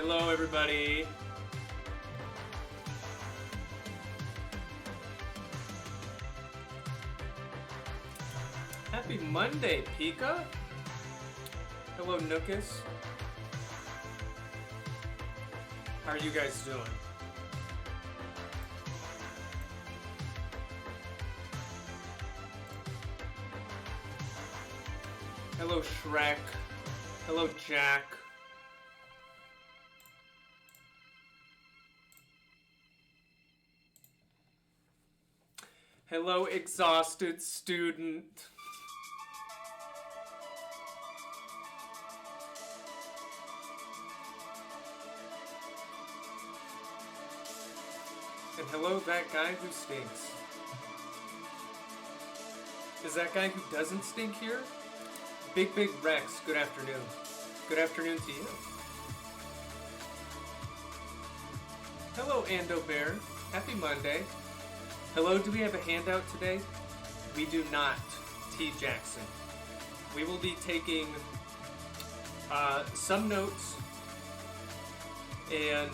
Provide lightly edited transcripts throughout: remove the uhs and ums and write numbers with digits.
Hello, everybody. Happy Monday, Pika. Hello, Nookus. How are you guys doing? Hello, Shrek. Hello, Jack. Hello, exhausted student. And hello, that guy who stinks. Is that guy who doesn't stink here? Big Rex, good afternoon. Good afternoon to you. Hello, Ando Bear. Happy Monday. Hello, do we have a handout today? We do not, T. Jackson. We will be taking some notes and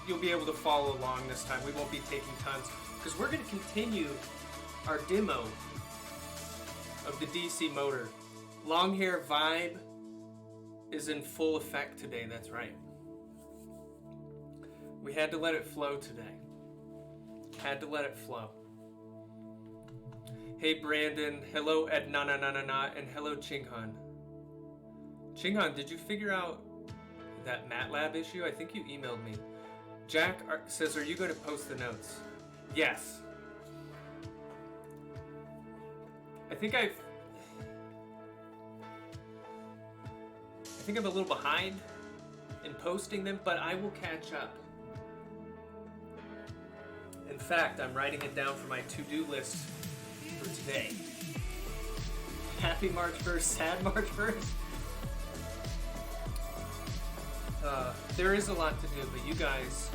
you'll be able to follow along this time. We won't be taking tons because we're going to continue our demo of the DC motor. Long hair vibe is in full effect today, that's right. We had to let it flow today. Had to let it flow. Hey Brandon, hello Edna, and hello Chinghan. Chinghan, did you figure out that MATLAB issue? I think you emailed me. Jack says, are you going to post the notes? Yes. I think I'm a little behind in posting them, but I will catch up. In fact, I'm writing it down for my to-do list for today. Happy March 1st, sad March 1st. There is a lot to do, but you guys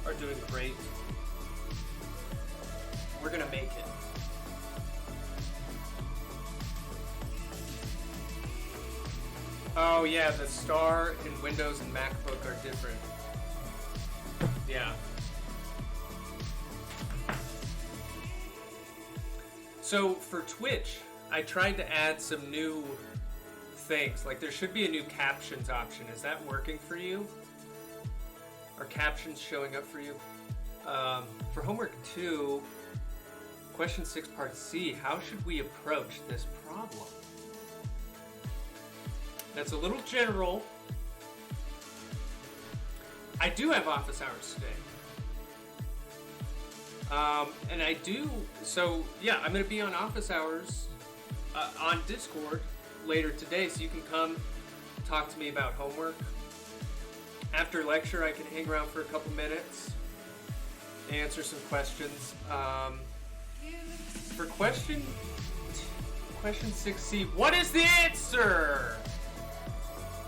are doing great. We're gonna make it. Oh yeah, the star in Windows and MacBook are different. Yeah. So for Twitch, I tried to add some new things. Like there should be a new captions option. Is that working for you? Are captions showing up for you? For homework 2, question 6 part C, how should we approach this problem? That's a little general. I do have office hours today. And I do, so yeah, I'm going to be on office hours on Discord later today, so you can come talk to me about homework. After lecture, I can hang around for a couple minutes, answer some questions. For question 6C, what is the answer?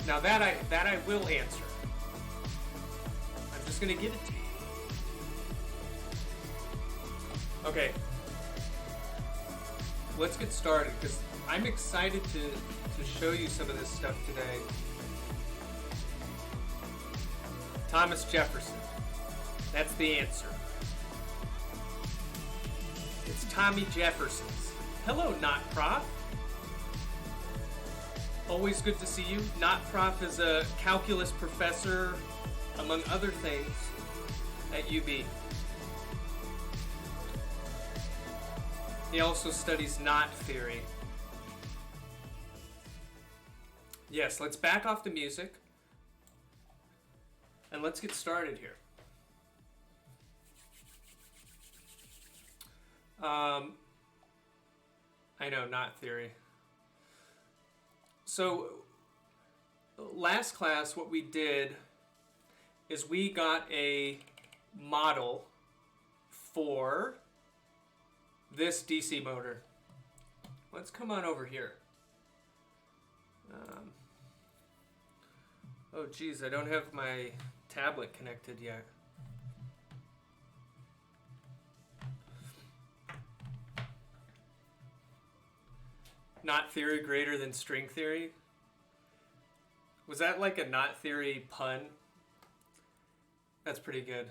Now that I will answer. I'm just gonna give it to you. Okay. Let's get started because I'm excited to show you some of this stuff today. Thomas Jefferson. That's the answer. It's Tommy Jefferson's. Hello, Not Prof. Always good to see you. Not Prof is a calculus professor, among other things, at UB. He also studies knot theory. Yes, let's back off the music. And let's get started here. I know, knot theory. So, last class, what we did is we got a model for this DC motor. Let's come on over here. Oh geez, I don't have my tablet connected yet. Knot theory greater than string theory? Was that like a knot theory pun? That's pretty good.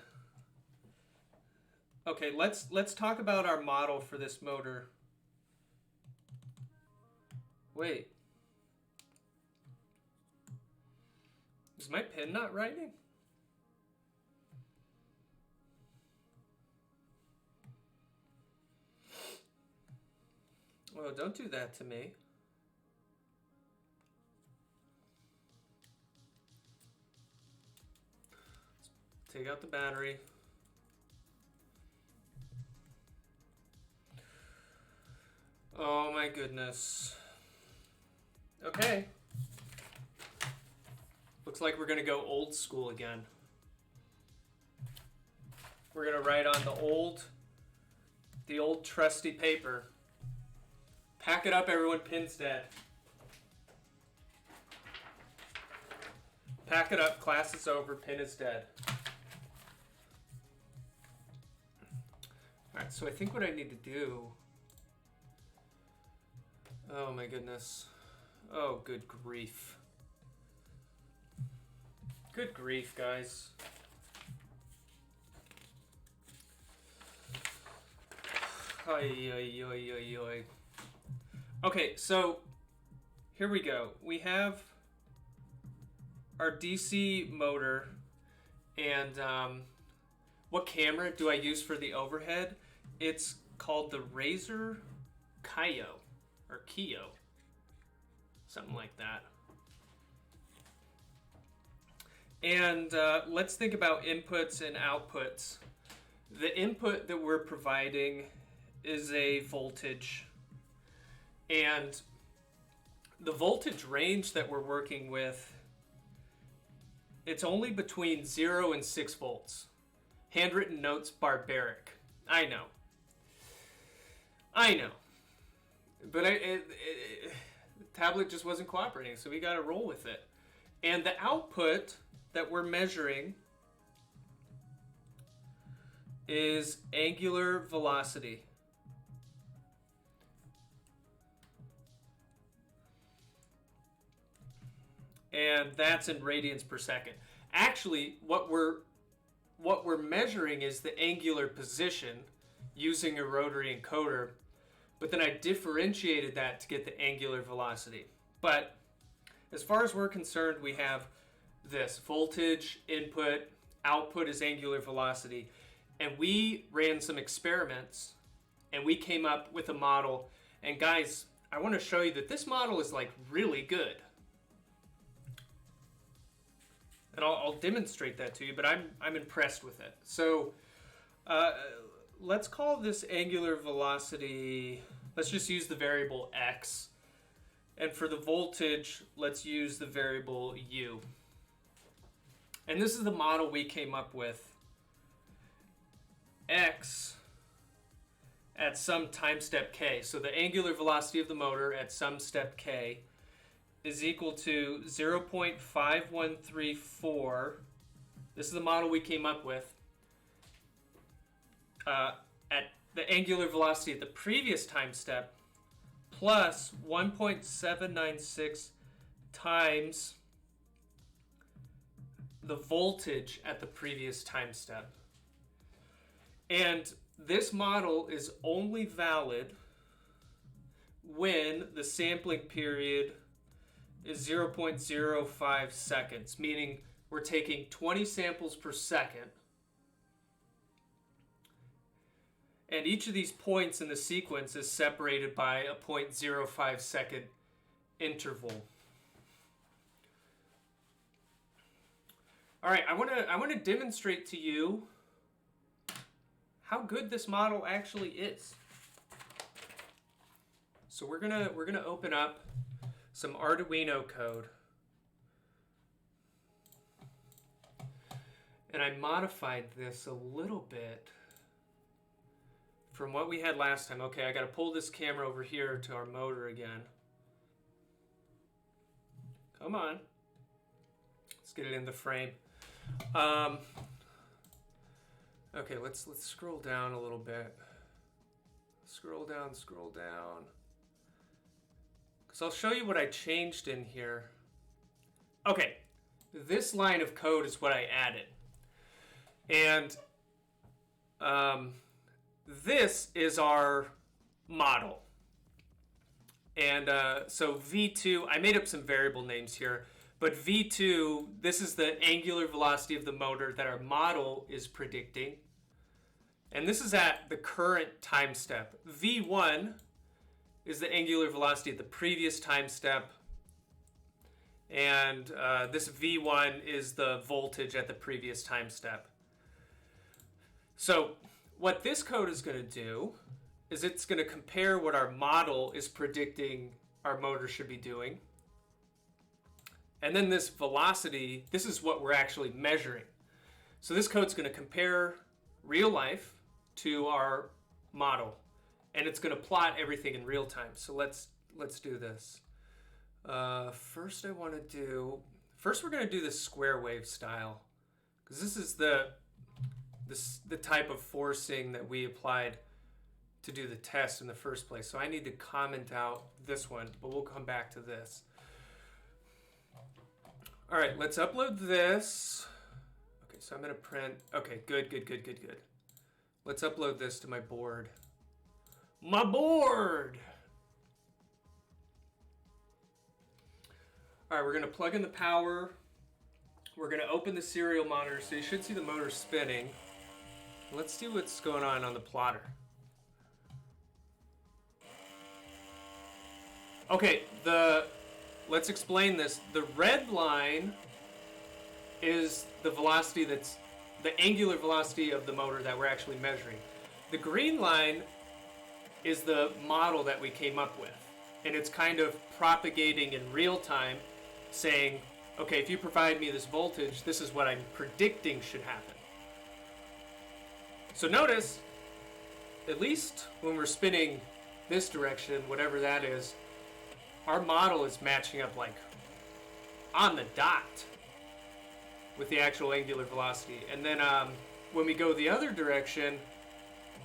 Okay, let's talk about our model for this motor. Wait. Is my pen not writing? Oh, don't do that to me. Take out the battery. Oh my goodness. Okay. Looks like we're gonna go old school again. We're gonna write on the old trusty paper. Pack it up, everyone. Pin's dead. Pack it up. Class is over. Pin is dead. All right. So I think what I need to do. Oh my goodness. Oh, good grief. Good grief, guys. Oy, oy, oy, oy, oy. Okay, so here we go. We have our DC motor, and what camera do I use for the overhead? It's called the Razer Kiyo, or Kiyo, something like that. And let's think about inputs and outputs. The input that we're providing is a voltage. And the voltage range that we're working with, it's only between 0 and 6 volts. Handwritten notes, barbaric. I know. But the tablet just wasn't cooperating, so we got to roll with it. And the output that we're measuring is angular velocity. And that's in radians per second. Actually, what we're measuring is the angular position using a rotary encoder, but then I differentiated that to get the angular velocity. But as far as we're concerned, we have this voltage, input, output is angular velocity. And we ran some experiments and we came up with a model. And guys, I want to show you that this model is like really good. And I'll demonstrate that to you, but I'm impressed with it. So let's call this angular velocity, let's just use the variable x. And for the voltage, let's use the variable u. And this is the model we came up with. X at some time step k. So the angular velocity of the motor at some step k is equal to 0.5134. This is the model we came up with. At the angular velocity at the previous time step plus 1.796 times the voltage at the previous time step. And this model is only valid when the sampling period is 0.05 seconds, meaning we're taking 20 samples per second. And each of these points in the sequence is separated by a 0.05 second interval. All right, I want to demonstrate to you how good this model actually is. So we're gonna open up some Arduino code, and I modified this a little bit from what we had last time. Okay, I got to pull this camera over here to our motor again. Come on, let's get it in the frame. Okay, let's scroll down a little bit. Scroll down. So I'll show you what I changed in here. Okay, this line of code is what I added. And this is our model. And so V2, I made up some variable names here, but V2, this is the angular velocity of the motor that our model is predicting. And this is at the current time step. V1 is the angular velocity at the previous time step. And this V1 is the voltage at the previous time step. So what this code is going to do is it's going to compare what our model is predicting our motor should be doing. And then this velocity, this is what we're actually measuring. So this code's going to compare real life to our model. And it's going to plot everything in real time. So let's do this. First we're going to do the square wave style. Because this is the type of forcing that we applied to do the test in the first place. So I need to comment out this one, but we'll come back to this. All right, let's upload this. Okay, so I'm gonna print, okay, good. Let's upload this to my board. My board! All right, we're gonna plug in the power. We're gonna open the serial monitor, so you should see the motor spinning. Let's see what's going on the plotter. Okay, let's explain this. The red line is the velocity that's the angular velocity of the motor that we're actually measuring. The green line is the model that we came up with. And it's kind of propagating in real time, saying, okay, if you provide me this voltage, this is what I'm predicting should happen. So notice, at least when we're spinning this direction, whatever that is, our model is matching up like on the dot with the actual angular velocity. And then when we go the other direction,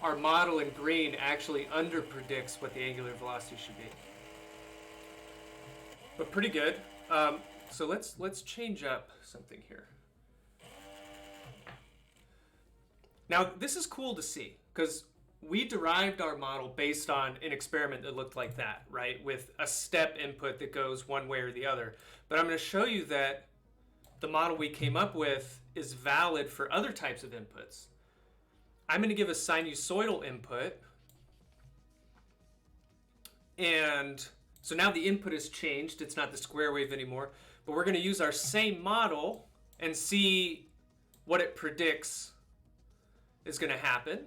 our model in green actually underpredicts what the angular velocity should be. But pretty good. So let's change up something here. Now this is cool to see because we derived our model based on an experiment that looked like that, right? With a step input that goes one way or the other. But I'm going to show you that the model we came up with is valid for other types of inputs. I'm going to give a sinusoidal input. And so now the input has changed. It's not the square wave anymore. But we're going to use our same model and see what it predicts is going to happen.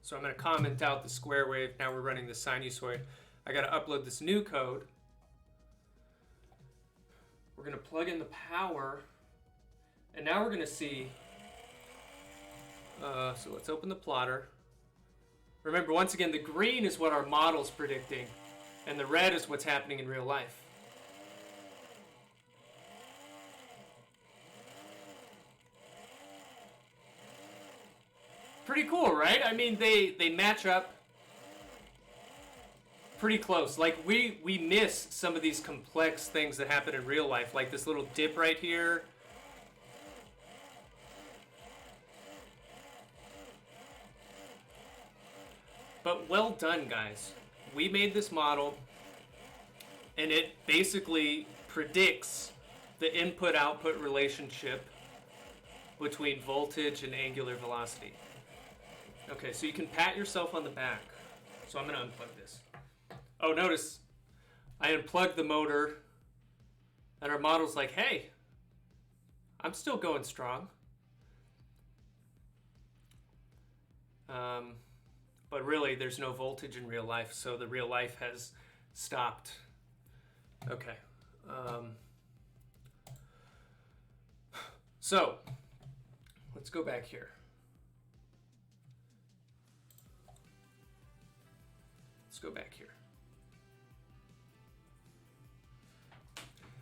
So I'm going to comment out the square wave. Now we're running the sinusoid. I got to upload this new code. We're going to plug in the power. And now we're going to see. So let's open the plotter. Remember, once again, the green is what our model's predicting. And the red is what's happening in real life. Pretty cool, right? I mean, they match up pretty close. Like, we miss some of these complex things that happen in real life, like this little dip right here. But well done, guys. We made this model, and it basically predicts the input-output relationship between voltage and angular velocity. Okay, so you can pat yourself on the back. So I'm going to unplug this. Oh, notice I unplugged the motor, and our model's like, hey, I'm still going strong. But really, there's no voltage in real life, so the real life has stopped. Okay. So let's go back here. Let's go back here.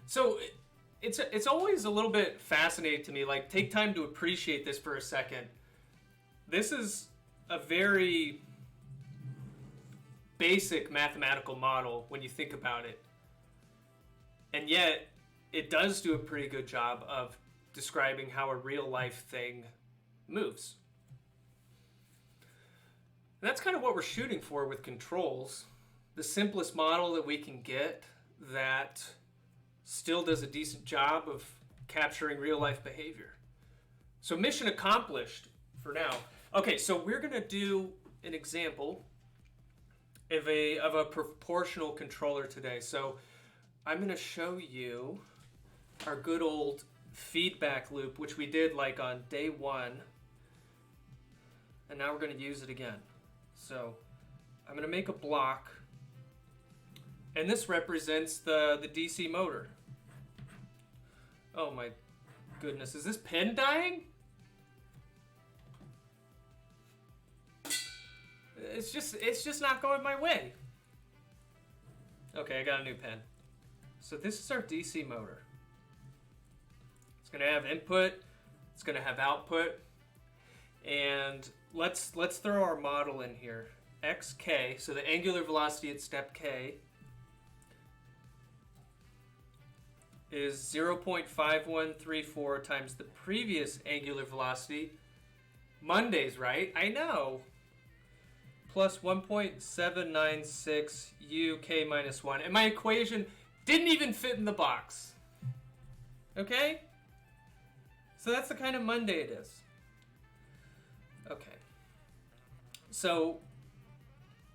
So it's always a little bit fascinating to me. Like, take time to appreciate this for a second. This is a very basic mathematical model when you think about it. And yet, it does do a pretty good job of describing how a real life thing moves. And that's kind of what we're shooting for with controls. The simplest model that we can get that still does a decent job of capturing real life behavior. So mission accomplished for now. Okay, so we're going to do an example of a proportional controller today. So I'm going to show you our good old feedback loop, which we did like on day 1. And now we're going to use it again. So I'm going to make a block. And this represents the DC motor. Oh my goodness, is this pen dying? It's just not going my way. Okay, I got a new pen. So this is our DC motor. It's gonna have input, it's gonna have output, and let's throw our model in here. xk, so the angular velocity at step k is 0.5134 times the previous angular velocity. Monday's right, I know. Plus 1.796 uk minus 1. And my equation didn't even fit in the box. Okay? So that's the kind of Monday it is. Okay. So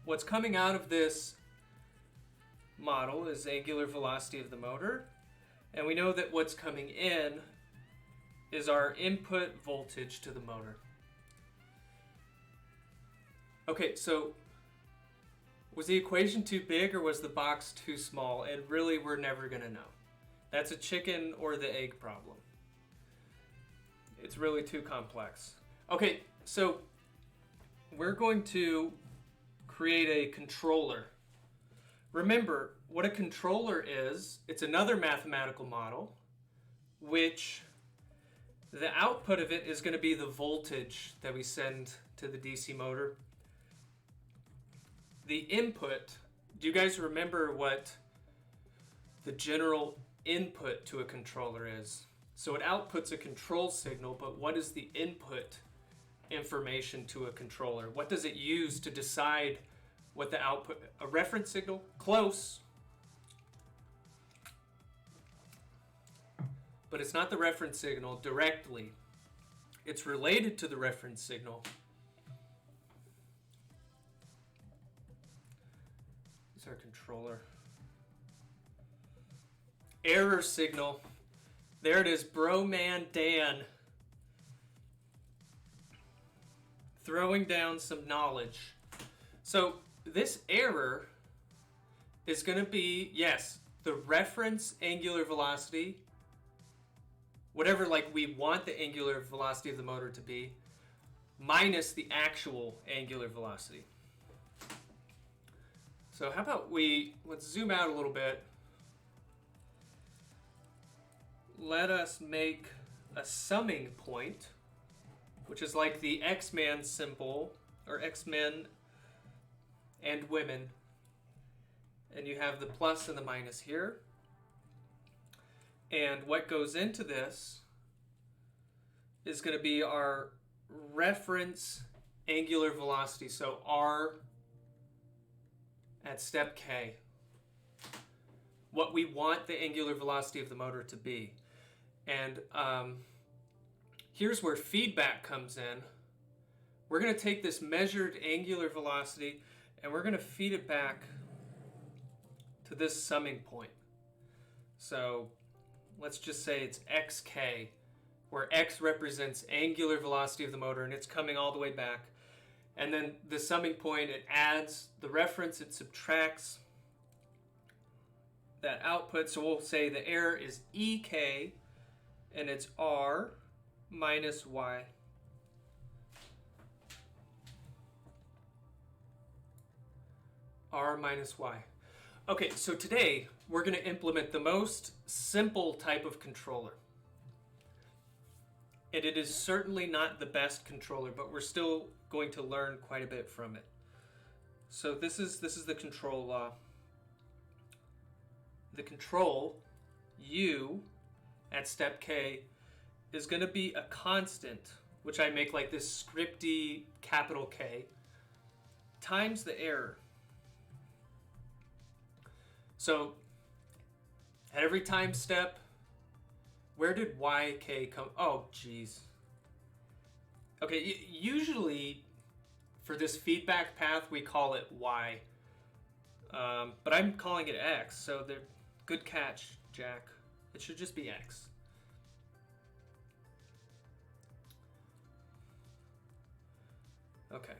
what's coming out of this model is angular velocity of the motor. And we know that what's coming in is our input voltage to the motor. Okay, so was the equation too big or was the box too small? And really, we're never going to know. That's a chicken or the egg problem. It's really too complex. Okay, so we're going to create a controller. Remember, what a controller is, it's another mathematical model, which the output of it is going to be the voltage that we send to the DC motor. The input, do you guys remember what the general input to a controller is? So it outputs a control signal, but what is the input information to a controller? What does it use to decide what the output, a reference signal? Close. But it's not the reference signal directly. It's related to the reference signal. It's our controller. Error signal. There it is, Bro Man Dan. Throwing down some knowledge. So this error is going to be, yes, the reference angular velocity, whatever like we want the angular velocity of the motor to be, minus the actual angular velocity. So how about let's zoom out a little bit. Let us make a summing point, which is like the X-Man symbol, or X-Men and women. And you have the plus and the minus here. And what goes into this is going to be our reference angular velocity, so R at step K. What we want the angular velocity of the motor to be. And here's where feedback comes in. We're going to take this measured angular velocity and we're going to feed it back to this summing point. So let's just say it's xk, where x represents angular velocity of the motor and it's coming all the way back. And then the summing point, it adds the reference, it subtracts that output. So we'll say the error is ek and it's r minus y. R minus y. Okay, so today we're going to implement the most simple type of controller. And it is certainly not the best controller, but we're still going to learn quite a bit from it. So this is the control law. The control u at step k is going to be a constant, which I make like this scripty capital K, times the error. So at every time step, where did yk come? Oh, geez. Okay, usually for this feedback path, we call it y. But I'm calling it x, so good catch, Jack. It should just be x. Okay.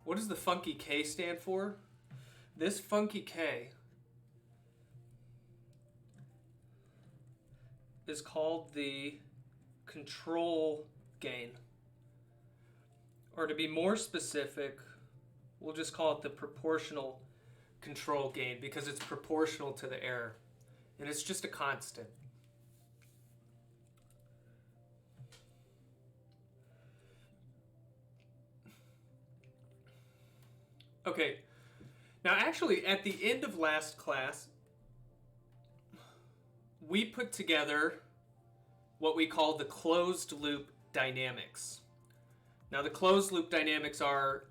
What does the funky K stand for? This funky K is called the control gain. Or to be more specific, we'll just call it the proportional control gain because it's proportional to the error. And it's just a constant. Okay, now actually at the end of last class, we put together what we call the closed loop dynamics. Now the closed loop dynamics are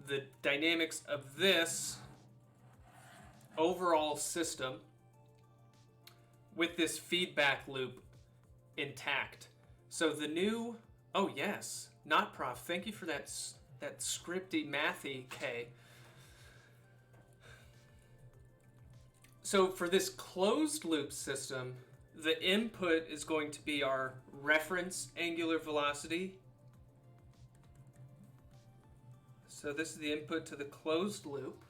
the dynamics of this overall system with this feedback loop intact. So the new, oh yes, not prof, thank you for that scripty mathy K. So for this closed loop system, the input is going to be our reference angular velocity. So this is the input to the closed loop,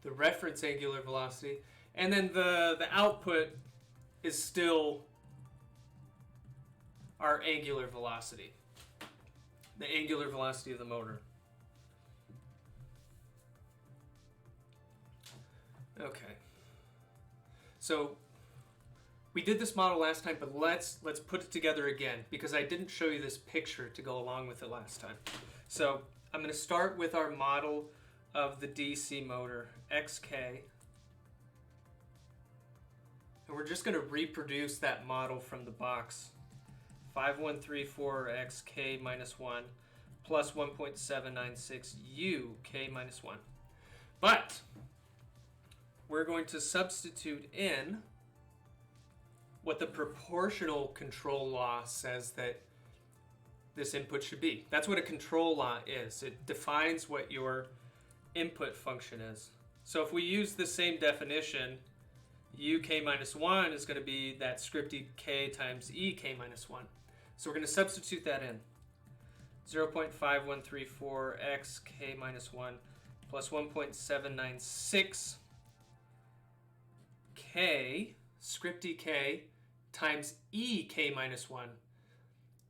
the reference angular velocity, and then the output is still our angular velocity, the angular velocity of the motor. Okay. So we did this model last time, but let's put it together again because I didn't show you this picture to go along with it last time. So I'm going to start with our model of the DC motor, XK. And we're just going to reproduce that model from the box. 5134 XK minus 1 plus 1.796 U K minus 1. But we're going to substitute in what the proportional control law says that this input should be. That's what a control law is. It defines what your input function is. So if we use the same definition, UK minus 1 is going to be that scripted K times EK minus 1. So we're going to substitute that in. 0.5134 x K minus 1 plus 1.796 K, scripty K, times EK minus 1.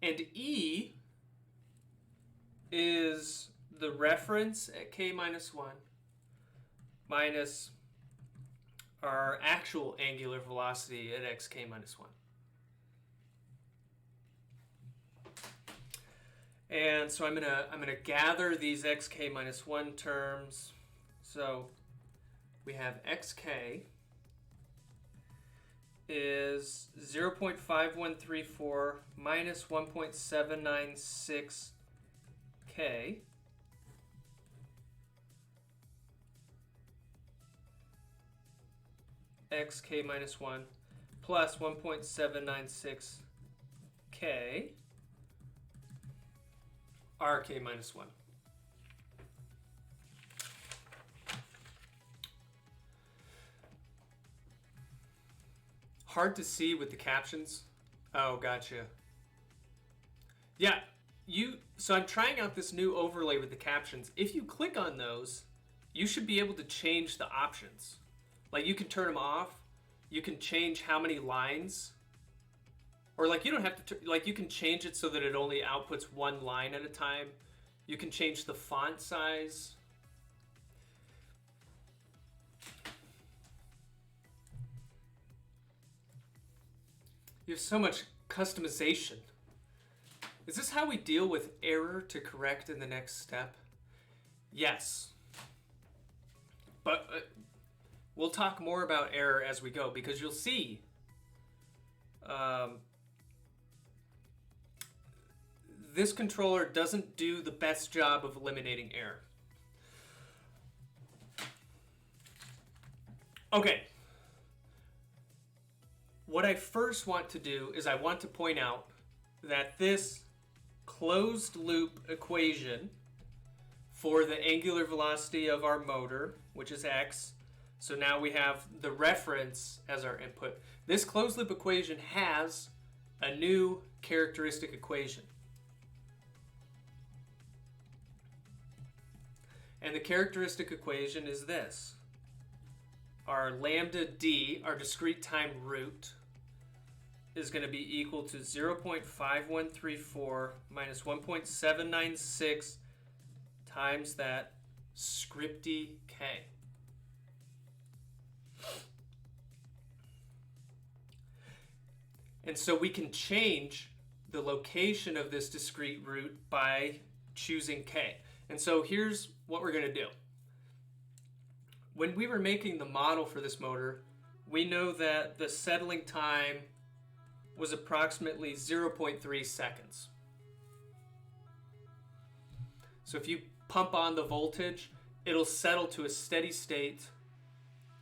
And E is the reference at K minus 1 minus our actual angular velocity at xk minus 1. And so I'm gonna gather these xk minus 1 terms. So we have xk is 0.5134 minus 1.796 K xk minus 1 plus 1.796 K rk minus 1. Hard to see with the captions. Oh, gotcha. Yeah, so I'm trying out this new overlay with the captions. If you click on those, you should be able to change the options. Like you can turn them off. You can change how many lines. Or like you don't have to, like you can change it so that it only outputs one line at a time. You can change the font size. You have so much customization. Is this how we deal with error to correct in the next step? Yes. But we'll talk more about error as we go, because you'll see this controller doesn't do the best job of eliminating error. Okay. What I first want to do is I want to point out that this closed loop equation for the angular velocity of our motor, which is x, so now we have the reference as our input. This closed loop equation has a new characteristic equation. And the characteristic equation is this. Our lambda d, our discrete time root, is going to be equal to 0.5134 minus 1.796 times that scripty k. And so we can change the location of this discrete root by choosing k. And so here's what we're going to do. When we were making the model for this motor, we know that the settling time was approximately 0.3 seconds. So if you pump on the voltage, it'll settle to a steady state.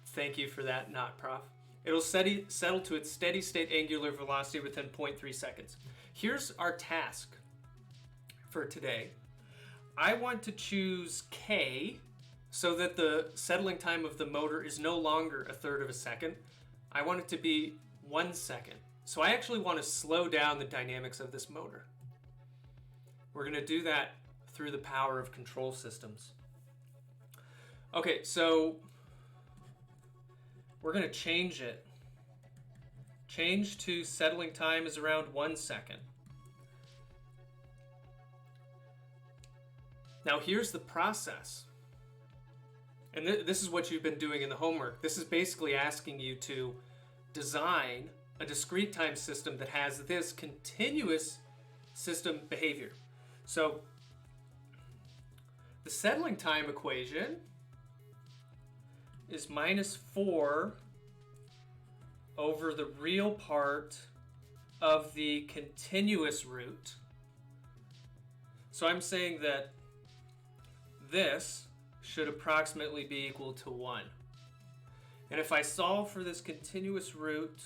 Thank you for that, not prof. It'll settle to its steady state angular velocity within 0.3 seconds. Here's our task for today. I want to choose k so that the settling time of the motor is no longer a third of a second. I want it to be 1 second. So I actually want to slow down the dynamics of this motor. We're going to do that through the power of control systems. Okay, so we're going to change it. Change to settling time is around 1 second. Now here's the process. And this is what you've been doing in the homework. This is basically asking you to design a discrete time system that has this continuous system behavior. So the settling time equation is minus 4 over the real part of the continuous root. So I'm saying that this should approximately be equal to 1. And if I solve for this continuous root,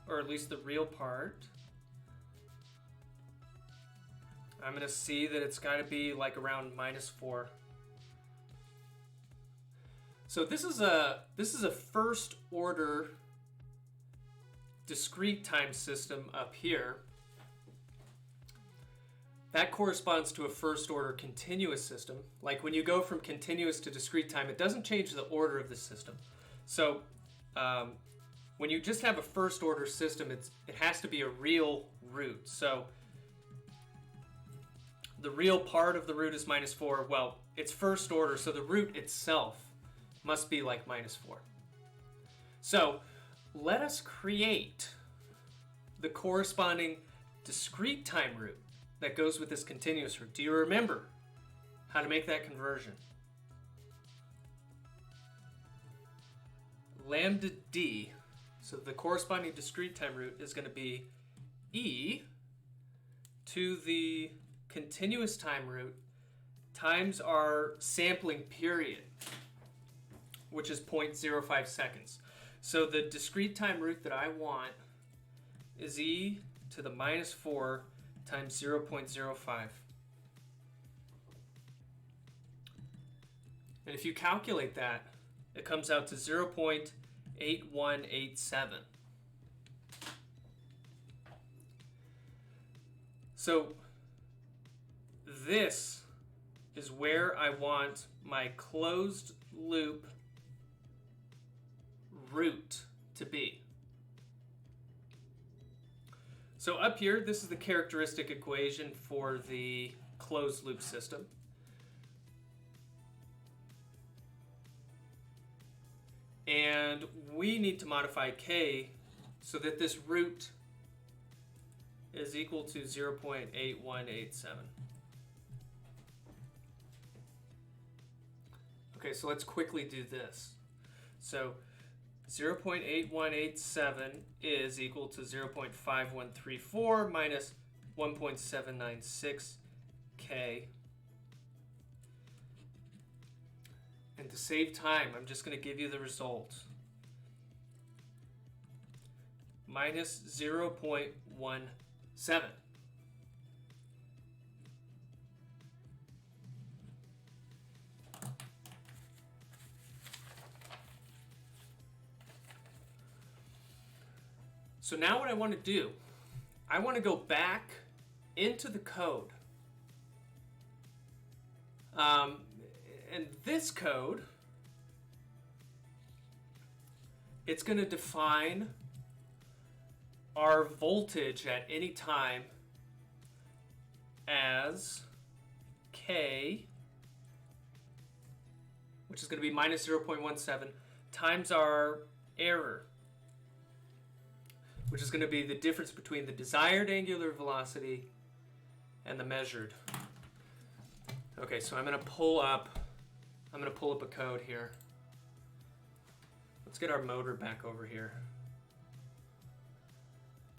or at least the real part, I'm going to see that it's got to be like around minus 4. So this is a first order discrete time system up here. That corresponds to a first order continuous system. Like when you go from continuous to discrete time, it doesn't change the order of the system. So when you just have a first order system, it has to be a real root. So the real part of the root is minus 4. Well, it's first order, so the root itself must be like minus 4. So let us create the corresponding discrete time root that goes with this continuous root. Do you remember how to make that conversion? Lambda d, so the corresponding discrete time root is going to be e to the continuous time root times our sampling period, which is 0.05 seconds. So the discrete time root that I want is e to the minus 4 times 0.05. And if you calculate that, it comes out to 0.8187. So this is where I want my closed loop root to be. So up here, this is the characteristic equation for the closed loop system. And we need to modify k so that this root is equal to 0.8187. Okay, so let's quickly do this. So 0.8187 is equal to 0.5134 minus 1.796K. And to save time, I'm just going to give you the result. Minus 0.17. So now what I want to do, I want to go back into the code. And this code, it's going to define our voltage at any time as K, which is going to be minus 0.17, times our error, which is going to be the difference between the desired angular velocity and the measured. Okay, so I'm going to pull up a code here. Let's get our motor back over here.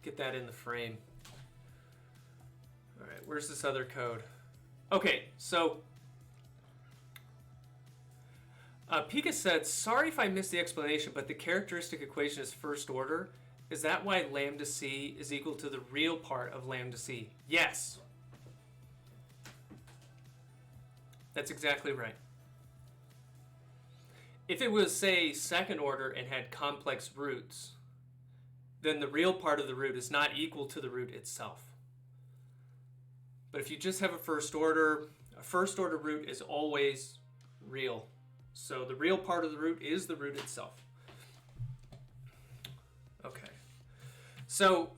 Get that in the frame. All right, where's this other code? Okay, so Pika said, sorry if I missed the explanation, but the characteristic equation is first order. Is that why lambda c is equal to the real part of lambda c? Yes. That's exactly right. If it was, say, second order and had complex roots, then the real part of the root is not equal to the root itself. But if you just have a first order root is always real. So the real part of the root is the root itself. Okay. So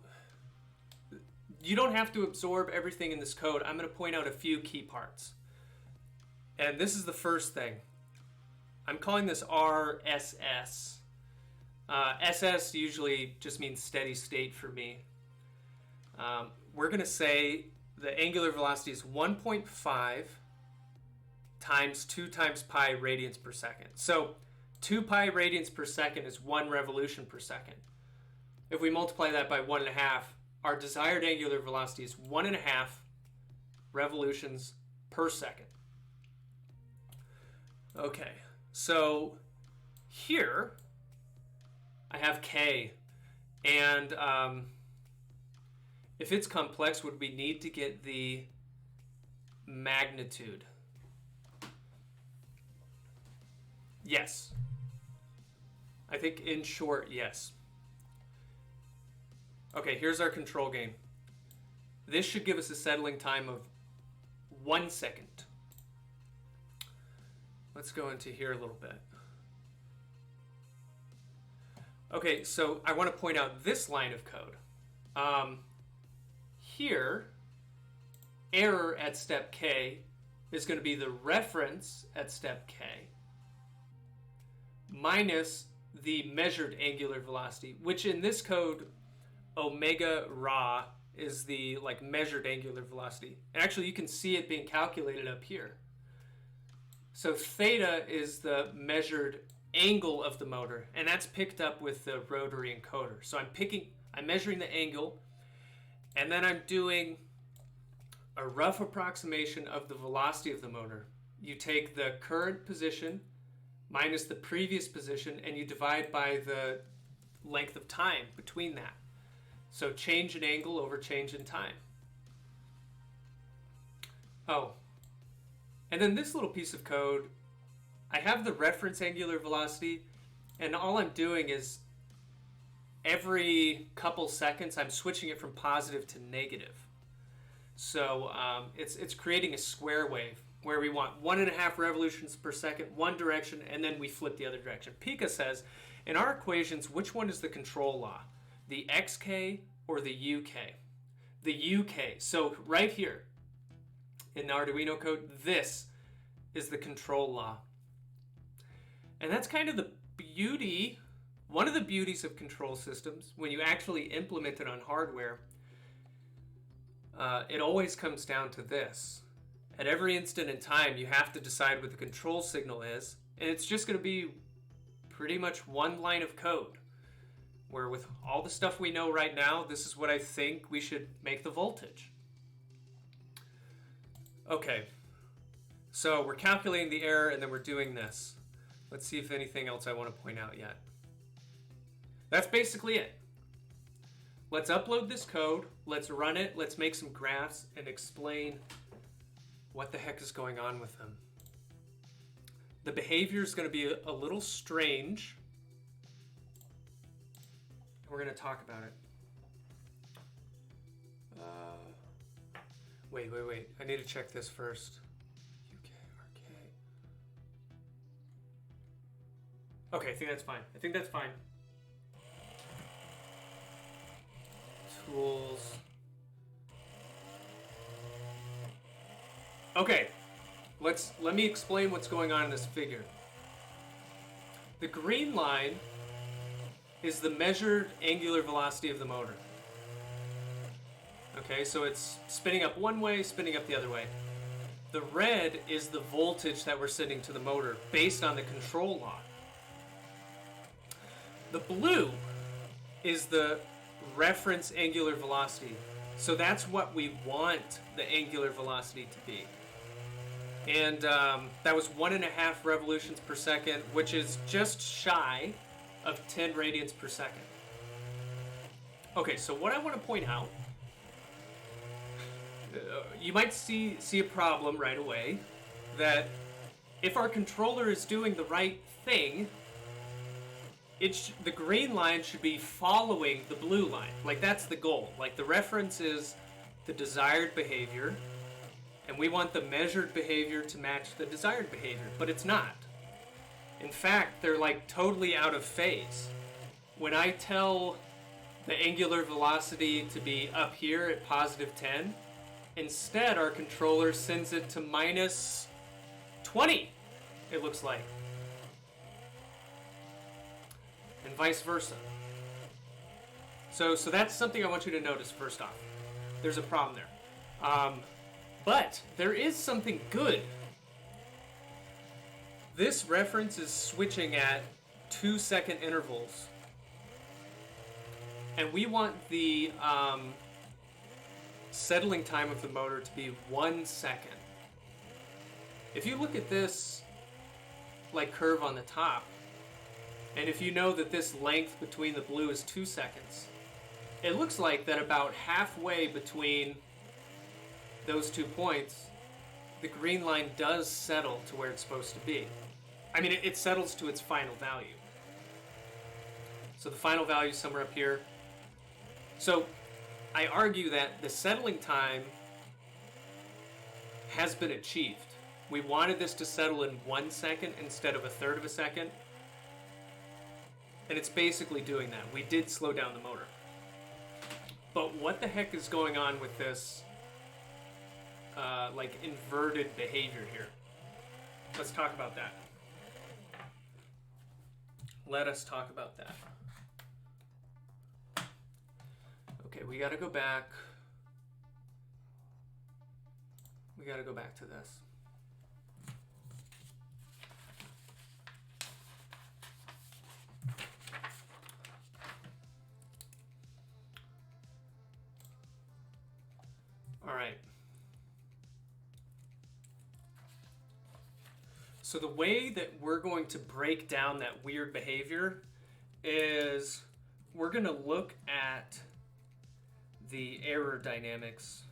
you don't have to absorb everything in this code. I'm going to point out a few key parts. And this is the first thing. I'm calling this RSS. SS usually just means steady state for me. We're going to say the angular velocity is 1.5 times 2 times pi radians per second. So 2 pi radians per second is 1 revolution per second. If we multiply that by 1.5, our desired angular velocity is 1.5 revolutions per second. Okay, so here I have K, and if it's complex, would we need to get the magnitude? Yes. I think in short, yes. Okay, here's our control gain. This should give us a settling time of 1 second. Let's go into here a little bit. Okay, so I want to point out this line of code. Here, error at step K is going to be the reference at step K minus the measured angular velocity, which in this code, omega rho is the measured angular velocity. And actually, you can see it being calculated up here. So theta is the measured angle of the motor, and that's picked up with the rotary encoder. So I'm measuring the angle, and then I'm doing a rough approximation of the velocity of the motor. You take the current position minus the previous position, and you divide by the length of time between that. So change in angle over change in time. Oh, and then this little piece of code, I have the reference angular velocity, and all I'm doing is every couple seconds I'm switching it from positive to negative. So it's creating a square wave where we want 1.5 revolutions per second, one direction, and then we flip the other direction. Pika says, in our equations, which one is the control law? The XK or the UK? The UK. So right here in the Arduino code, this is the control law. And that's kind of the beauty, one of the beauties of control systems when you actually implement it on hardware. it always comes down to this. At every instant in time, you have to decide what the control signal is, and it's just going to be pretty much one line of code, where with all the stuff we know right now, this is what I think we should make the voltage. Okay, so we're calculating the error, and then we're doing this. Let's see if anything else I want to point out yet. That's basically it. Let's upload this code, let's run it, let's make some graphs, and explain what the heck is going on with them. The behavior is going to be a little strange. We're going to talk about it. Wait. I need to check this first. Okay, I think that's fine. Tools. Okay, let me explain what's going on in this figure. The green line is the measured angular velocity of the motor. Okay, so it's spinning up one way, spinning up the other way. The red is the voltage that we're sending to the motor based on the control law. The blue is the reference angular velocity. So that's what we want the angular velocity to be. And that was 1.5 revolutions per second, which is just shy of 10 radians per second. Okay, so what I want to point out, you might see a problem right away, that if our controller is doing the right thing, the green line should be following the blue line. Like, that's the goal. Like, the reference is the desired behavior, and we want the measured behavior to match the desired behavior, but it's not. In fact, they're like totally out of phase. When I tell the angular velocity to be up here at positive 10, instead our controller sends it to minus 20, it looks like. And vice versa. So that's something I want you to notice first off. There's a problem there. But there is something good. This reference is switching at 2-second intervals. And we want the settling time of the motor to be 1 second. If you look at this like curve on the top, and if you know that this length between the blue is 2 seconds, it looks like that about halfway between those 2 points, the green line does settle to where it's supposed to be. I mean, it settles to its final value. So the final value is somewhere up here. So I argue that the settling time has been achieved. We wanted this to settle in 1 second instead of 1/3 of a second. And it's basically doing that. We did slow down the motor. But what the heck is going on with this like inverted behavior here? Let's talk about that. Let us talk about that. Okay, we gotta go back. We gotta go back to this. All right. So the way that we're going to break down that weird behavior is we're going to look at the error dynamics.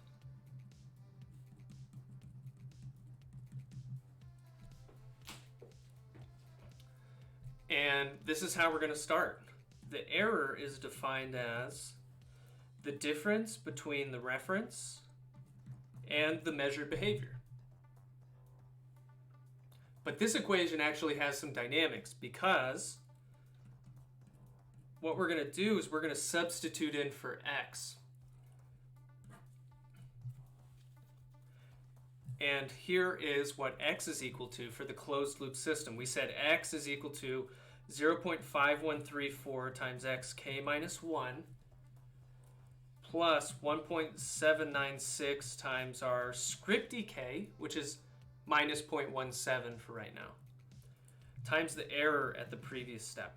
And this is how we're going to start. The error is defined as the difference between the reference and the measured behavior. But this equation actually has some dynamics, because what we're going to do is we're going to substitute in for x. And here is what x is equal to for the closed loop system. We said x is equal to 0.5134 times xk minus 1 plus 1.796 times our script ek, which is minus 0.17 for right now, times the error at the previous step.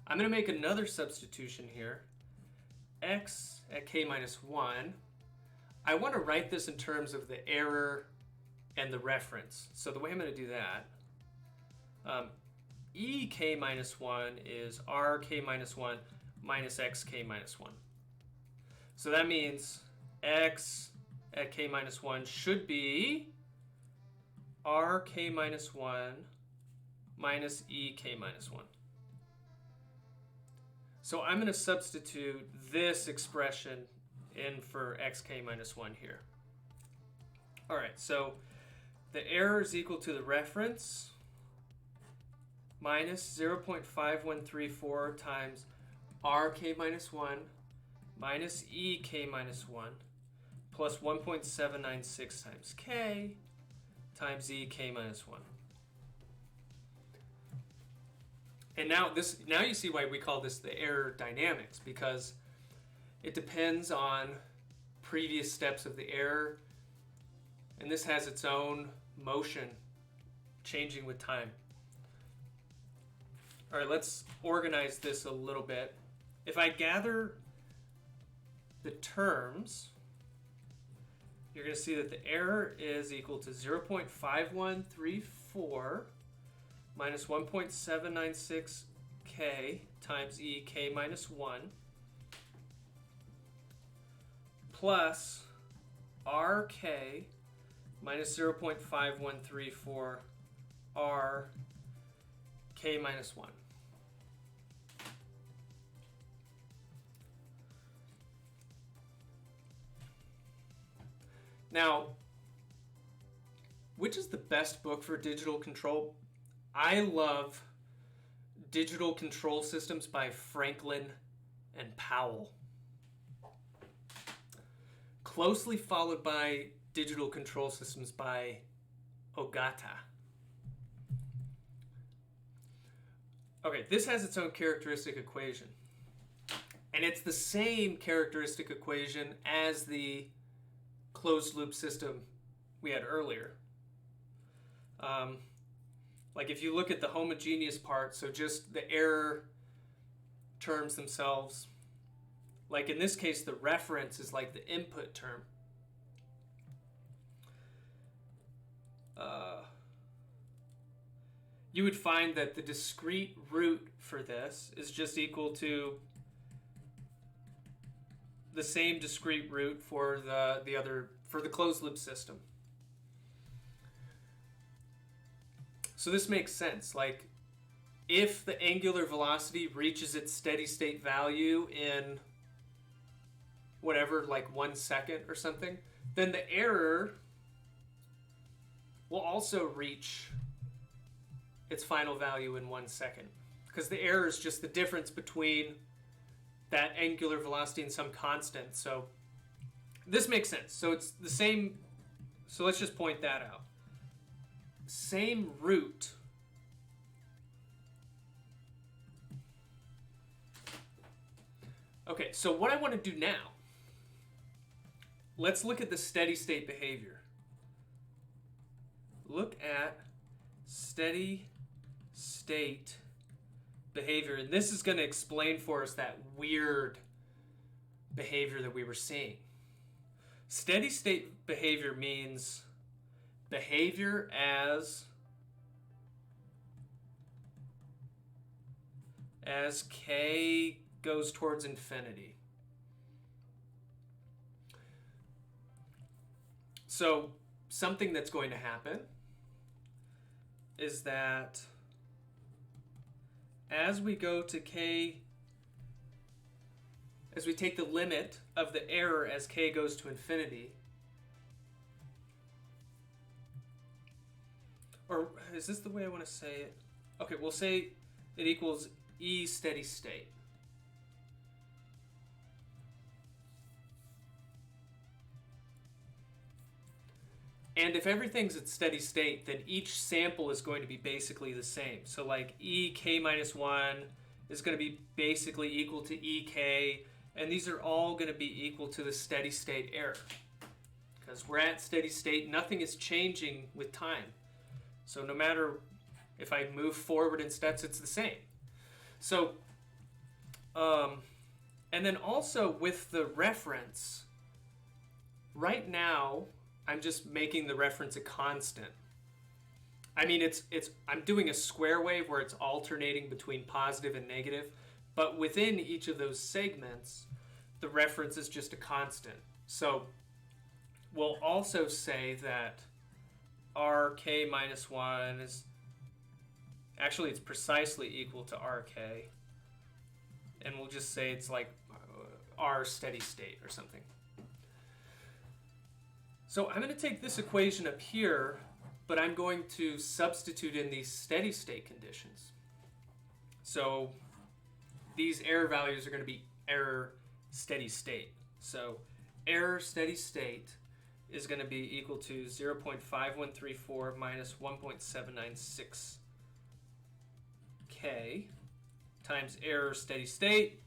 I'm going to make another substitution here. X at k minus 1. I want to write this in terms of the error and the reference. So the way I'm going to do that, ek minus 1 is rk minus 1 minus xk minus 1. So that means x at k minus 1 should be rk minus 1 minus ek minus 1. So I'm going to substitute this expression in for xk minus 1 here. All right, so the error is equal to the reference minus 0.5134 times rk minus 1 minus ek minus 1 plus 1.796 times k times ek minus 1. And now you see why we call this the error dynamics, because it depends on previous steps of the error, and this has its own motion changing with time. All right, let's organize this a little bit. If I gather the terms, you're going to see that the error is equal to 0.5134 minus 1.796 k times ek minus 1 plus rk minus 0.5134 r k minus 1. Now, which is the best book for digital control? I love Digital Control Systems by Franklin and Powell. Closely followed by Digital Control Systems by Ogata. Okay, this has its own characteristic equation. And it's the same characteristic equation as the closed loop system we had earlier. Like if you look at the homogeneous part, so just the error terms themselves, like in this case, the reference is like the input term. You would find that the discrete root for this is just equal to the same discrete root for the closed loop system. So this makes sense. Like, if the angular velocity reaches its steady state value in whatever, like 1 second or something, then the error will also reach its final value in 1 second. Because the error is just the difference between that angular velocity and some constant. So this makes sense. So it's the same. So let's just point that out. Same root. Okay, so what I want to do now, let's look at the steady state behavior. Look at steady state behavior, and this is going to explain for us that weird behavior that we were seeing. Steady state behavior means behavior as k goes towards infinity. So something that's going to happen is that as we go to k, as we take the limit of the error as k goes to infinity, or is this the way I want to say it? Okay, we'll say it equals E steady state. And if everything's at steady state, then each sample is going to be basically the same. So like E k minus 1 is going to be basically equal to EK, and these are all going to be equal to the steady state error. Because we're at steady state, nothing is changing with time. So no matter if I move forward in steps, it's the same. So, and then also with the reference, right now, I'm just making the reference a constant. I mean, I'm doing a square wave where it's alternating between positive and negative, but within each of those segments, the reference is just a constant. So we'll also say that RK minus 1 is, actually it's precisely equal to RK, and we'll just say it's like R steady state or something. So I'm going to take this equation up here, but I'm going to substitute in these steady state conditions. So these error values are going to be error steady state. So error steady state is going to be equal to 0.5134 minus 1.796 K times error steady state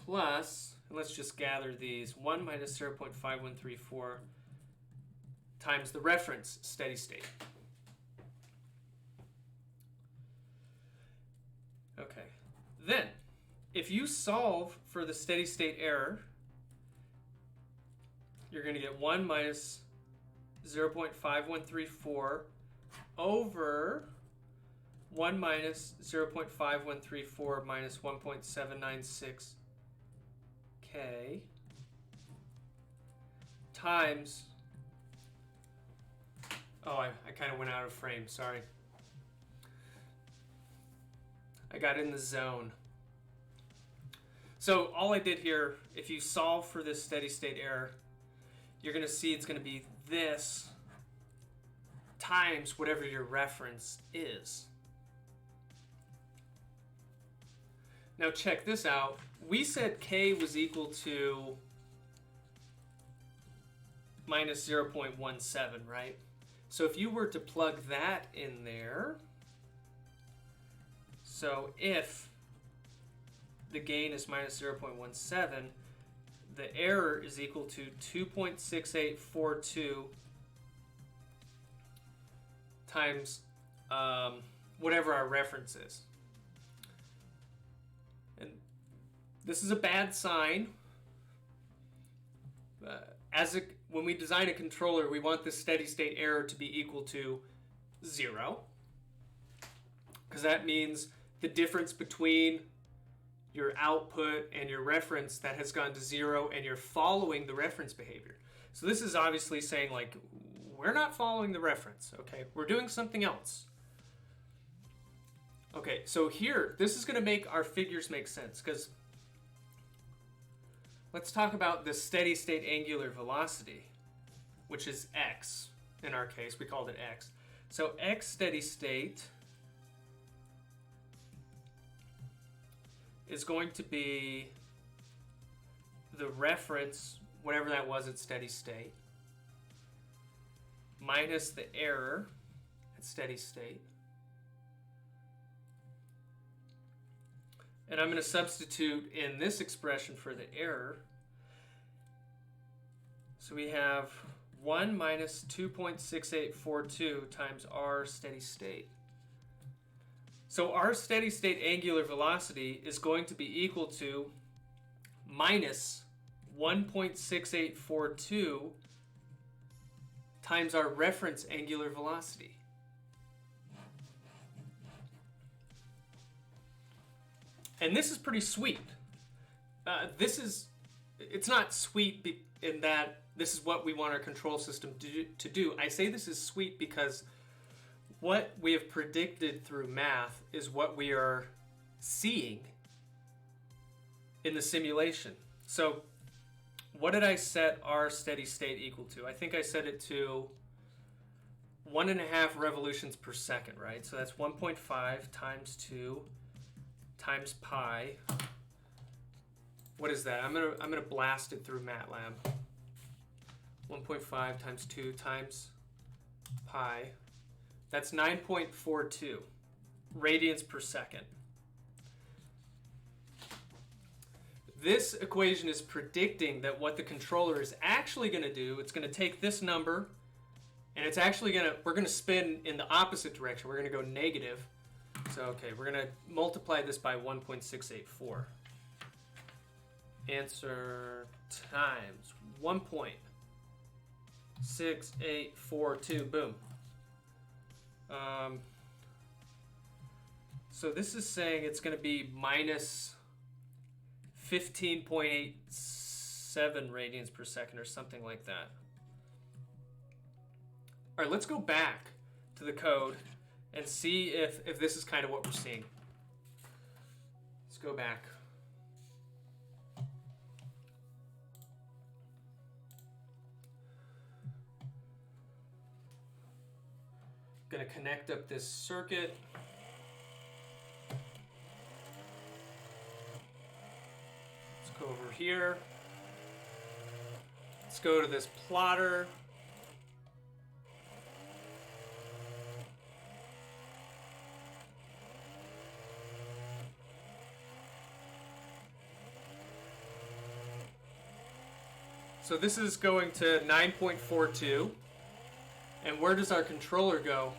plus, and let's just gather these, 1 minus 0.5134 times the reference steady state. Okay, then if you solve for the steady state error, you're going to get 1 minus 0.5134 over 1 minus 0.5134 minus 1.796 K times, oh, I kind of went out of frame, sorry. I got in the zone. So all I did here, if you solve for this steady state error, you're going to see it's going to be this times whatever your reference is. Now check this out. We said K was equal to minus 0.17, right? So if you were to plug that in there, so if the gain is minus 0.17, the error is equal to 2.6842 times whatever our reference is. And this is a bad sign. When we design a controller, we want the steady state error to be equal to 0, because that means the difference between your output and your reference that has gone to 0, and you're following the reference behavior. So this is obviously saying, like, we're not following the reference, okay? We're doing something else. Okay, so here, this is going to make our figures make sense, because let's talk about the steady state angular velocity, which is x. In our case, we called it x. So x steady state is going to be the reference, whatever that was at steady state, minus the error at steady state. And I'm going to substitute in this expression for the error. So we have 1 minus 2.6842 times r steady state. So our steady state angular velocity is going to be equal to minus 1.6842 times our reference angular velocity. And this is pretty sweet. It's not sweet in that this is what we want our control system to do. I say this is sweet because what we have predicted through math is what we are seeing in the simulation. So what did I set our steady state equal to? I think I set it to 1.5 revolutions per second, right? So that's 1.5 times 2 times pi. What is that? I'm gonna blast it through MATLAB. 1.5 times 2 times pi. That's 9.42 radians per second. this equation is predicting that what the controller is actually going to do, it's going to take this number, and it's actually going to, we're going to spin in the opposite direction. We're going to go negative. So, okay, we're going to multiply this by 1.684. Answer times 1.6842. Boom. So this is saying it's going to be minus 15.87 radians per second or something like that. All right, let's go back to the code and see if this is kind of what we're seeing. Let's go back. Going to connect up this circuit. Let's go over here. Let's go to this plotter. So this is going to 9.42. And where does our controller go?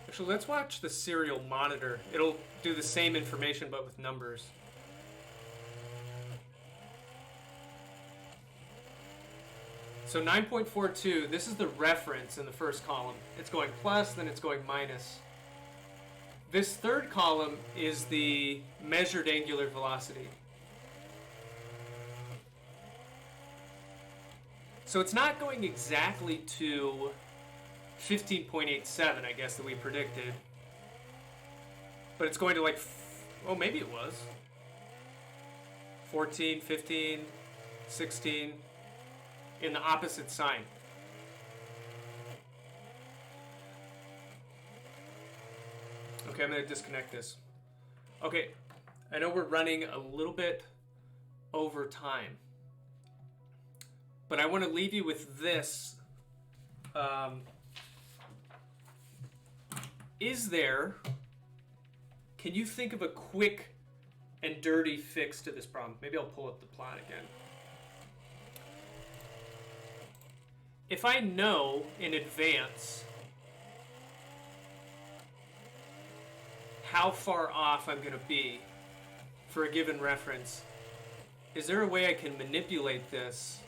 Actually, let's watch the serial monitor. It'll do the same information but with numbers. So 9.42, this is the reference in the first column. It's going plus, then it's going minus. This third column is the measured angular velocity. So it's not going exactly to 15.87, I guess, that we predicted. But it's going to like, oh, maybe it was. 14, 15, 16, in the opposite sign. Okay, I'm going to disconnect this. Okay, I know we're running a little bit over time. But I want to leave you with this. Can you think of a quick and dirty fix to this problem? Maybe I'll pull up the plot again. If I know in advance how far off I'm going to be for a given reference, is there a way I can manipulate this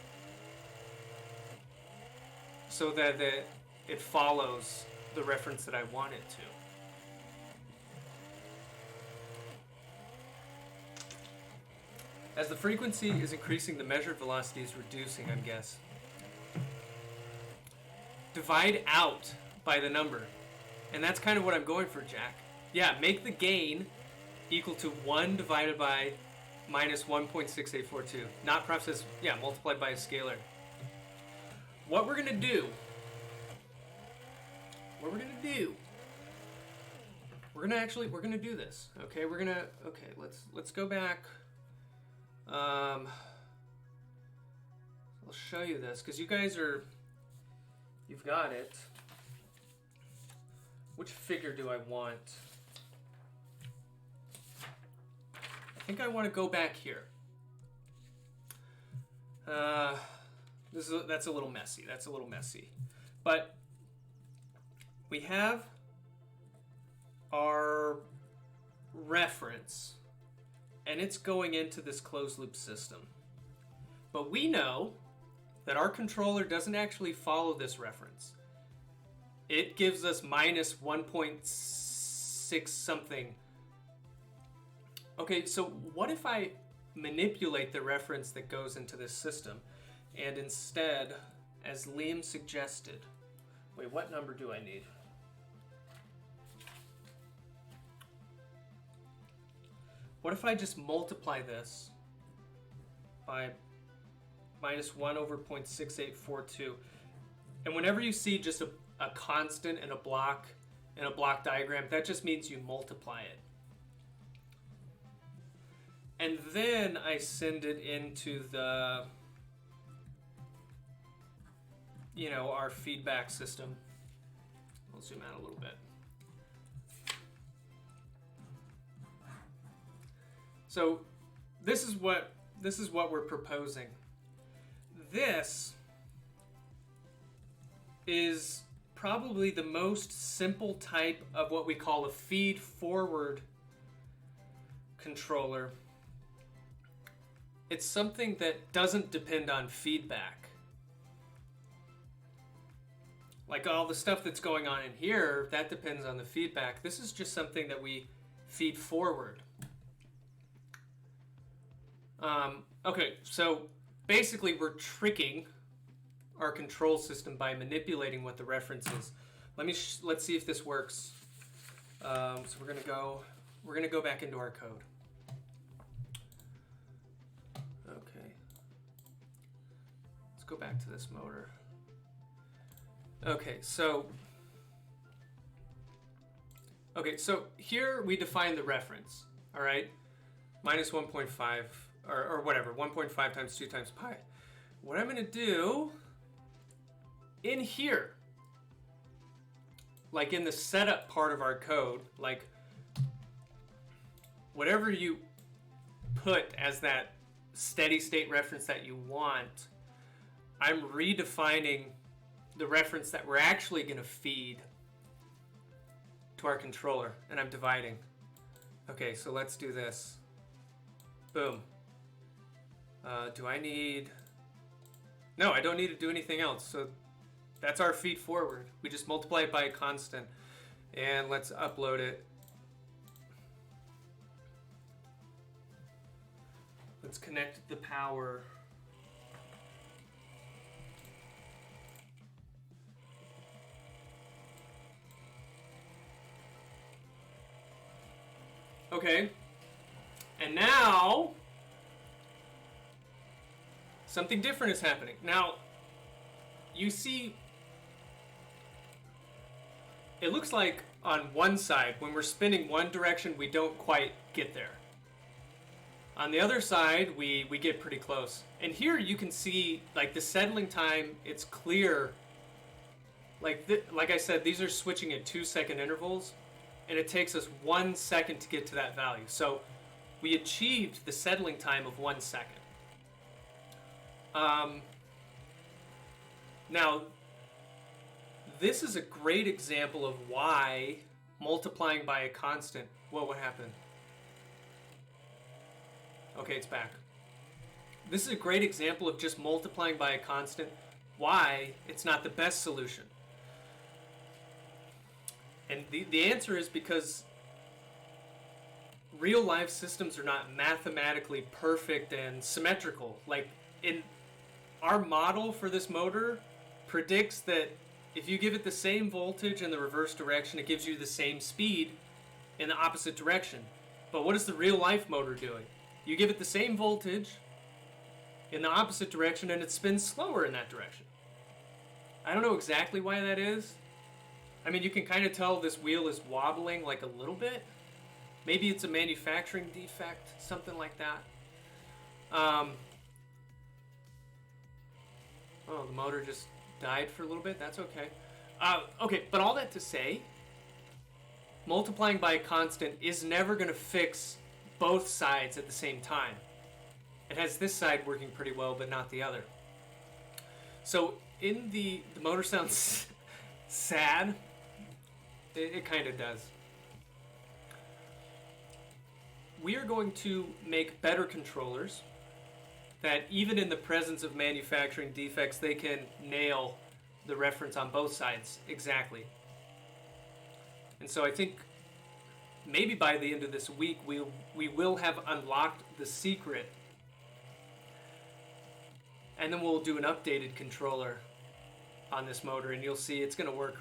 so that it follows the reference that I want it to? As the frequency is increasing, the measured velocity is reducing, I guess. Divide out by the number. And that's kind of what I'm going for, Jack. Yeah, make the gain equal to 1 divided by minus 1.6842. Not process, yeah, multiplied by a scalar. What we're gonna do, we're gonna do this. Okay, let's go back. I'll show you this because you've got it. Which figure do I want? I think I want to go back here. That's a little messy. But we have our reference, and it's going into this closed loop system. But we know that our controller doesn't actually follow this reference. It gives us minus 1.6 something. Okay, so what if I manipulate the reference that goes into this system and instead, as Liam suggested, wait, what number do I need? What if I just multiply this by minus 1 over 0.6842? And whenever you see just a constant in a block diagram, that just means you multiply it. And then I send it into the, our feedback system. I'll zoom out a little bit. So this is what we're proposing. This is probably the most simple type of what we call a feed-forward controller. It's something that doesn't depend on feedback. Like all the stuff that's going on in here, that depends on the feedback. This is just something that we feed forward. Okay, so basically we're tricking our control system by manipulating what the reference is. Let's see if this works. So we're gonna go back into our code. Okay. Let's go back to this motor. Okay, so here we define the reference. All right, minus 1.5 or whatever, 1.5 times 2 times pi. What I'm gonna do in here, like in the setup part of our code, like whatever you put as that steady state reference that you want, I'm redefining the reference that we're actually going to feed to our controller, and I'm dividing. Okay, so let's do this. Boom. Do I need... No, I don't need to do anything else. So that's our feed forward. We just multiply it by a constant. And let's upload it. Let's connect the power. Okay. And now something different is happening. Now, you see, it looks like on one side, when we're spinning one direction, we don't quite get there. On the other side, we get pretty close. And here you can see, like, the settling time, it's clear. Like I said, these are switching at 2-second intervals, and it takes us 1 second to get to that value. So we achieved the settling time of 1 second. Now, this is a great example of why multiplying by a constant, what would happen? Okay, it's back. This is a great example of just multiplying by a constant, why it's not the best solution. And the answer is because real life systems are not mathematically perfect and symmetrical. Like, in our model for this motor predicts that if you give it the same voltage in the reverse direction, it gives you the same speed in the opposite direction. But what is the real life motor doing? You give it the same voltage in the opposite direction and it spins slower in that direction. I don't know exactly why that is. I mean, you can kind of tell this wheel is wobbling like a little bit. Maybe it's a manufacturing defect, something like that. Oh, the motor just died for a little bit. That's okay. Okay, but all that to say, multiplying by a constant is never going to fix both sides at the same time. It has this side working pretty well, but not the other. So in the motor sounds sad. It kind of does. We are going to make better controllers that even in the presence of manufacturing defects, they can nail the reference on both sides exactly. And so I think maybe by the end of this week, we will have unlocked the secret. And then we'll do an updated controller on this motor, and you'll see it's going to work.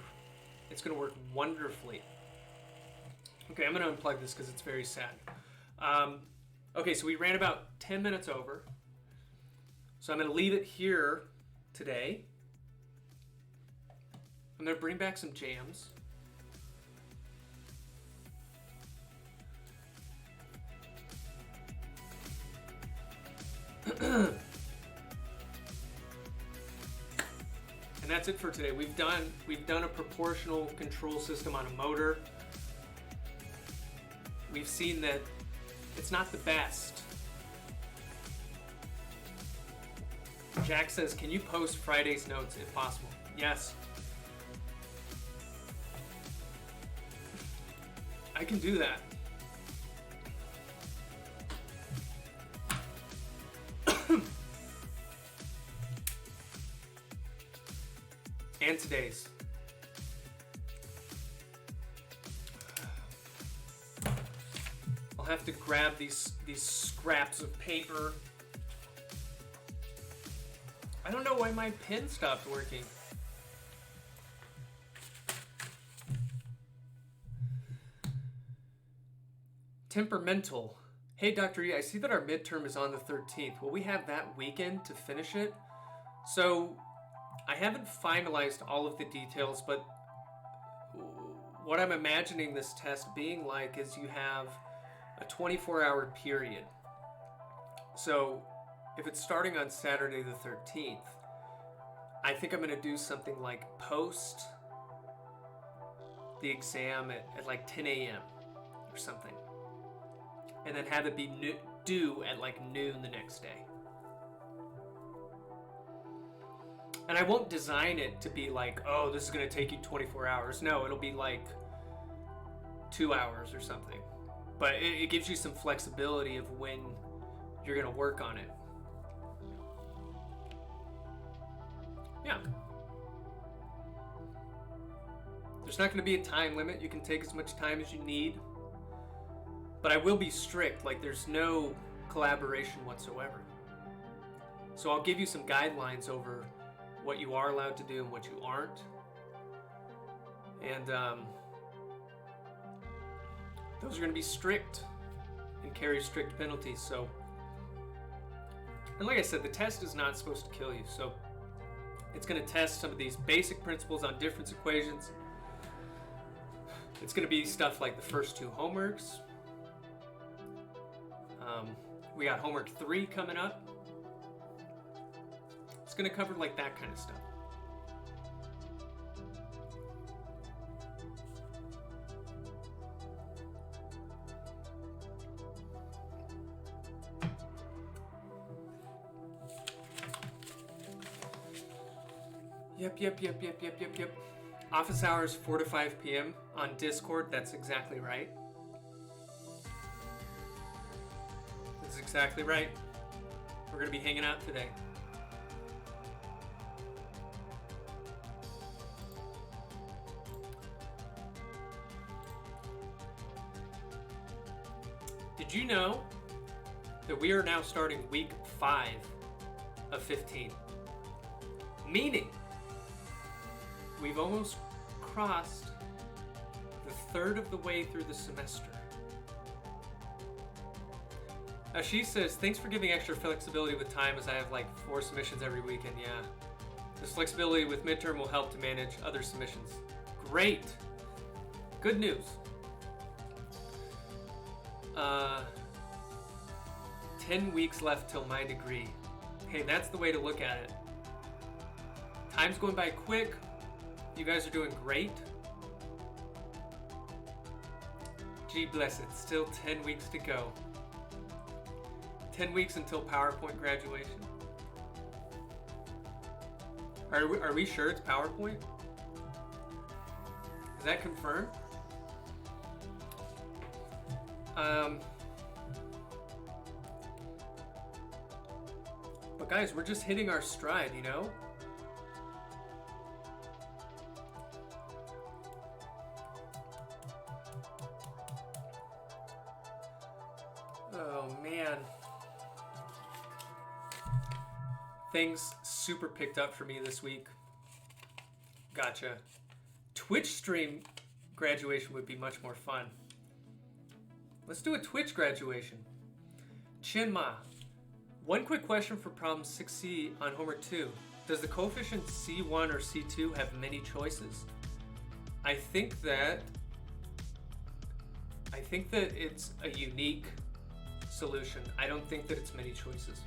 It's going to work wonderfully. Okay, I'm going to unplug this because it's very sad. Okay, so we ran about 10 minutes over. So I'm going to leave it here today. I'm going to bring back some jams. And that's it for today. We've done a proportional control system on a motor. We've seen that It's not the best. Jack says, can you post Friday's notes if possible? Yes. I can do that. And today's. I'll have to grab these scraps of paper. I don't know why my pen stopped working. Temperamental. Hey, Dr. E, I see that our midterm is on the 13th. Will we have that weekend to finish it? So, I haven't finalized all of the details, but what I'm imagining this test being like is you have a 24-hour period. So, if it's starting on Saturday the 13th, I think I'm going to do something like post the exam at like 10 a.m. or something. And then have it be due at like noon the next day. And I won't design it to be like, oh, this is going to take you 24 hours. No, it'll be like 2 hours or something. But it gives you some flexibility of when you're going to work on it. Yeah. There's not going to be a time limit. You can take as much time as you need. But I will be strict. Like, there's no collaboration whatsoever. So I'll give you some guidelines over what you are allowed to do and what you aren't. And those are going to be strict and carry strict penalties. So, and like I said, the test is not supposed to kill you. So it's going to test some of these basic principles on difference equations. It's going to be stuff like the first two homeworks. We got homework 3 coming up. It's going to cover like that kind of stuff. Yep. Office hours 4 to 5 p.m. on Discord. That's exactly right. That's exactly right. We're going to be hanging out today. Did you know that we are now starting week 5 of 15? Meaning, we've almost crossed the third of the way through the semester. She says, thanks for giving extra flexibility with time as I have like 4 submissions every weekend. Yeah. This flexibility with midterm will help to manage other submissions. Great. Good news. 10 weeks left till my degree. Hey, that's the way to look at it. Time's going by quick. You guys are doing great. Gee bless it, still 10 weeks to go. 10 weeks until PowerPoint graduation. Are we sure it's PowerPoint? Is that confirmed? But guys, we're just hitting our stride, you know? Oh man. Things super picked up for me this week. Gotcha. Twitch stream graduation would be much more fun. Let's do a Twitch graduation. Chinma. One quick question for problem 6C on homework 2. Does the coefficient C1 or C2 have many choices? I think that it's a unique solution. I don't think that it's many choices.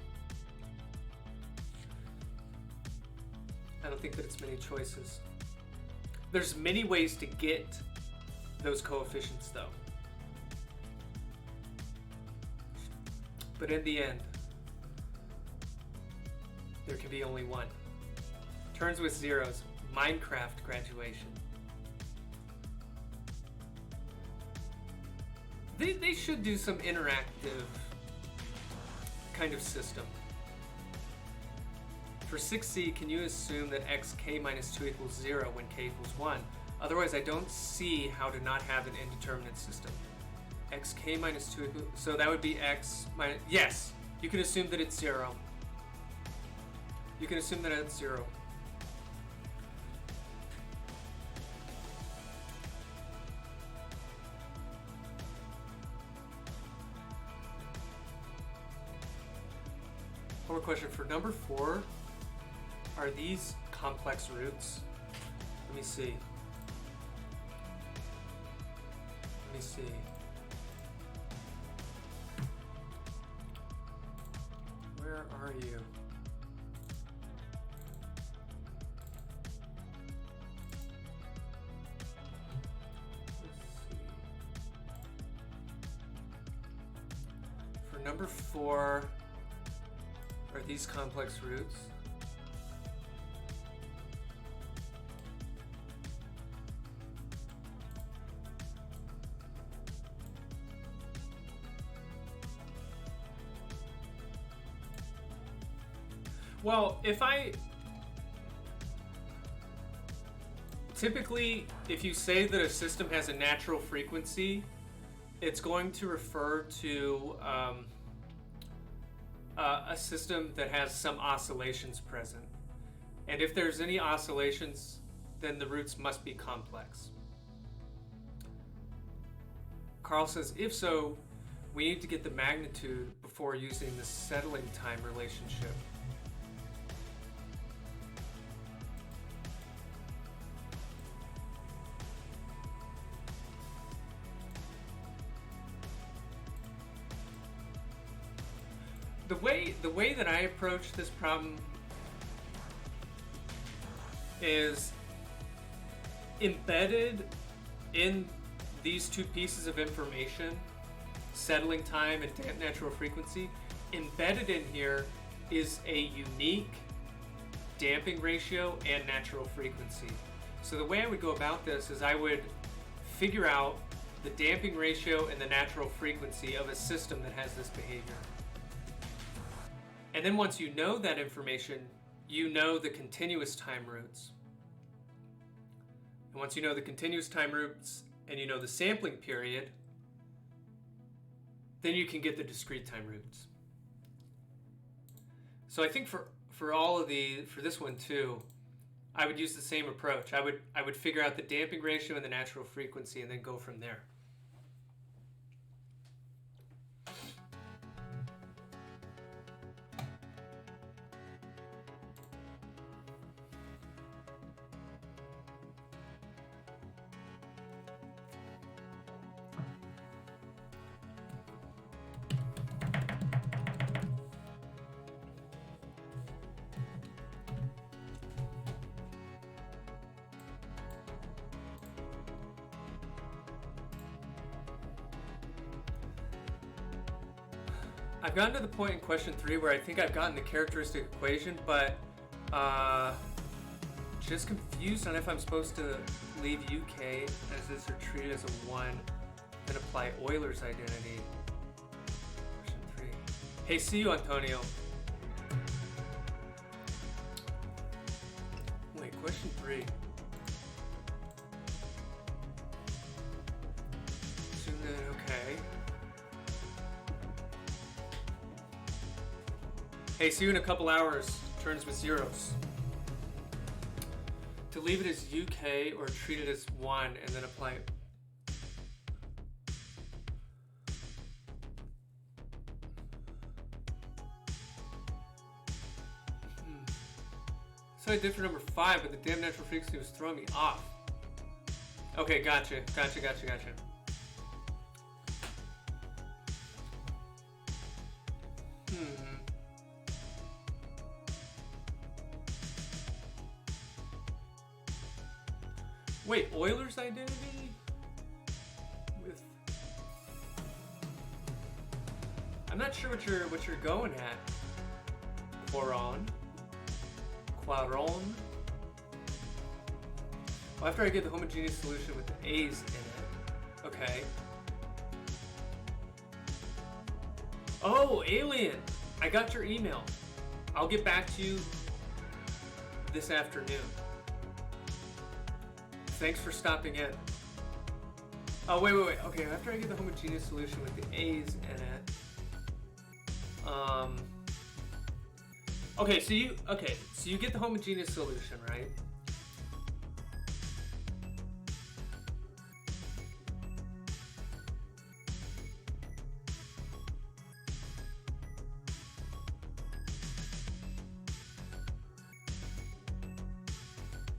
There's many ways to get those coefficients though. But in the end, there can be only one. Turns with zeros. Minecraft graduation. They should do some interactive kind of system. For 6c, can you assume that xk minus 2 equals 0 when k equals 1? Otherwise, I don't see how to not have an indeterminate system. Xk minus 2 equals... So that would be x minus... Yes! You can assume that it's 0. You can assume that it's 0. One more question. For number 4, are these complex roots? Let me see. Let me see. Where are you? Let's see. For number 4, are these complex roots? Well, typically, if you say that a system has a natural frequency, it's going to refer to a system that has some oscillations present. And if there's any oscillations, then the roots must be complex. Carl says, if so, we need to get the magnitude before using the settling time relationship. The way that I approach this problem is embedded in these two pieces of information, settling time and natural frequency. Embedded in here is a unique damping ratio and natural frequency. So the way I would go about this is I would figure out the damping ratio and the natural frequency of a system that has this behavior. And then once you know that information, you know the continuous time roots. And once you know the continuous time roots and you know the sampling period, then you can get the discrete time roots. So I think for this one too, I would use the same approach. I would figure out the damping ratio and the natural frequency and then go from there. I've gotten to the point in question 3 where I think I've gotten the characteristic equation, but just confused on if I'm supposed to leave UK as this or treat it as a 1, then apply Euler's identity. Question 3. Hey, see you, Antonio. Wait, question 3. Assume that, okay. Hey, see you in a couple hours. Turns with zeros. To leave it as UK or treat it as 1 and then apply it. So I did for number 5, but the damn natural frequency was throwing me off. Okay, gotcha. Wait, Euler's identity? I'm not sure what you're going at. Quadron. Well, after I get the homogeneous solution with the A's in it. Okay. Oh, Alien! I got your email. I'll get back to you this afternoon. Thanks for stopping in. Oh, wait. Okay, after I get the homogeneous solution with the A's in it. Okay, so you get the homogeneous solution, right?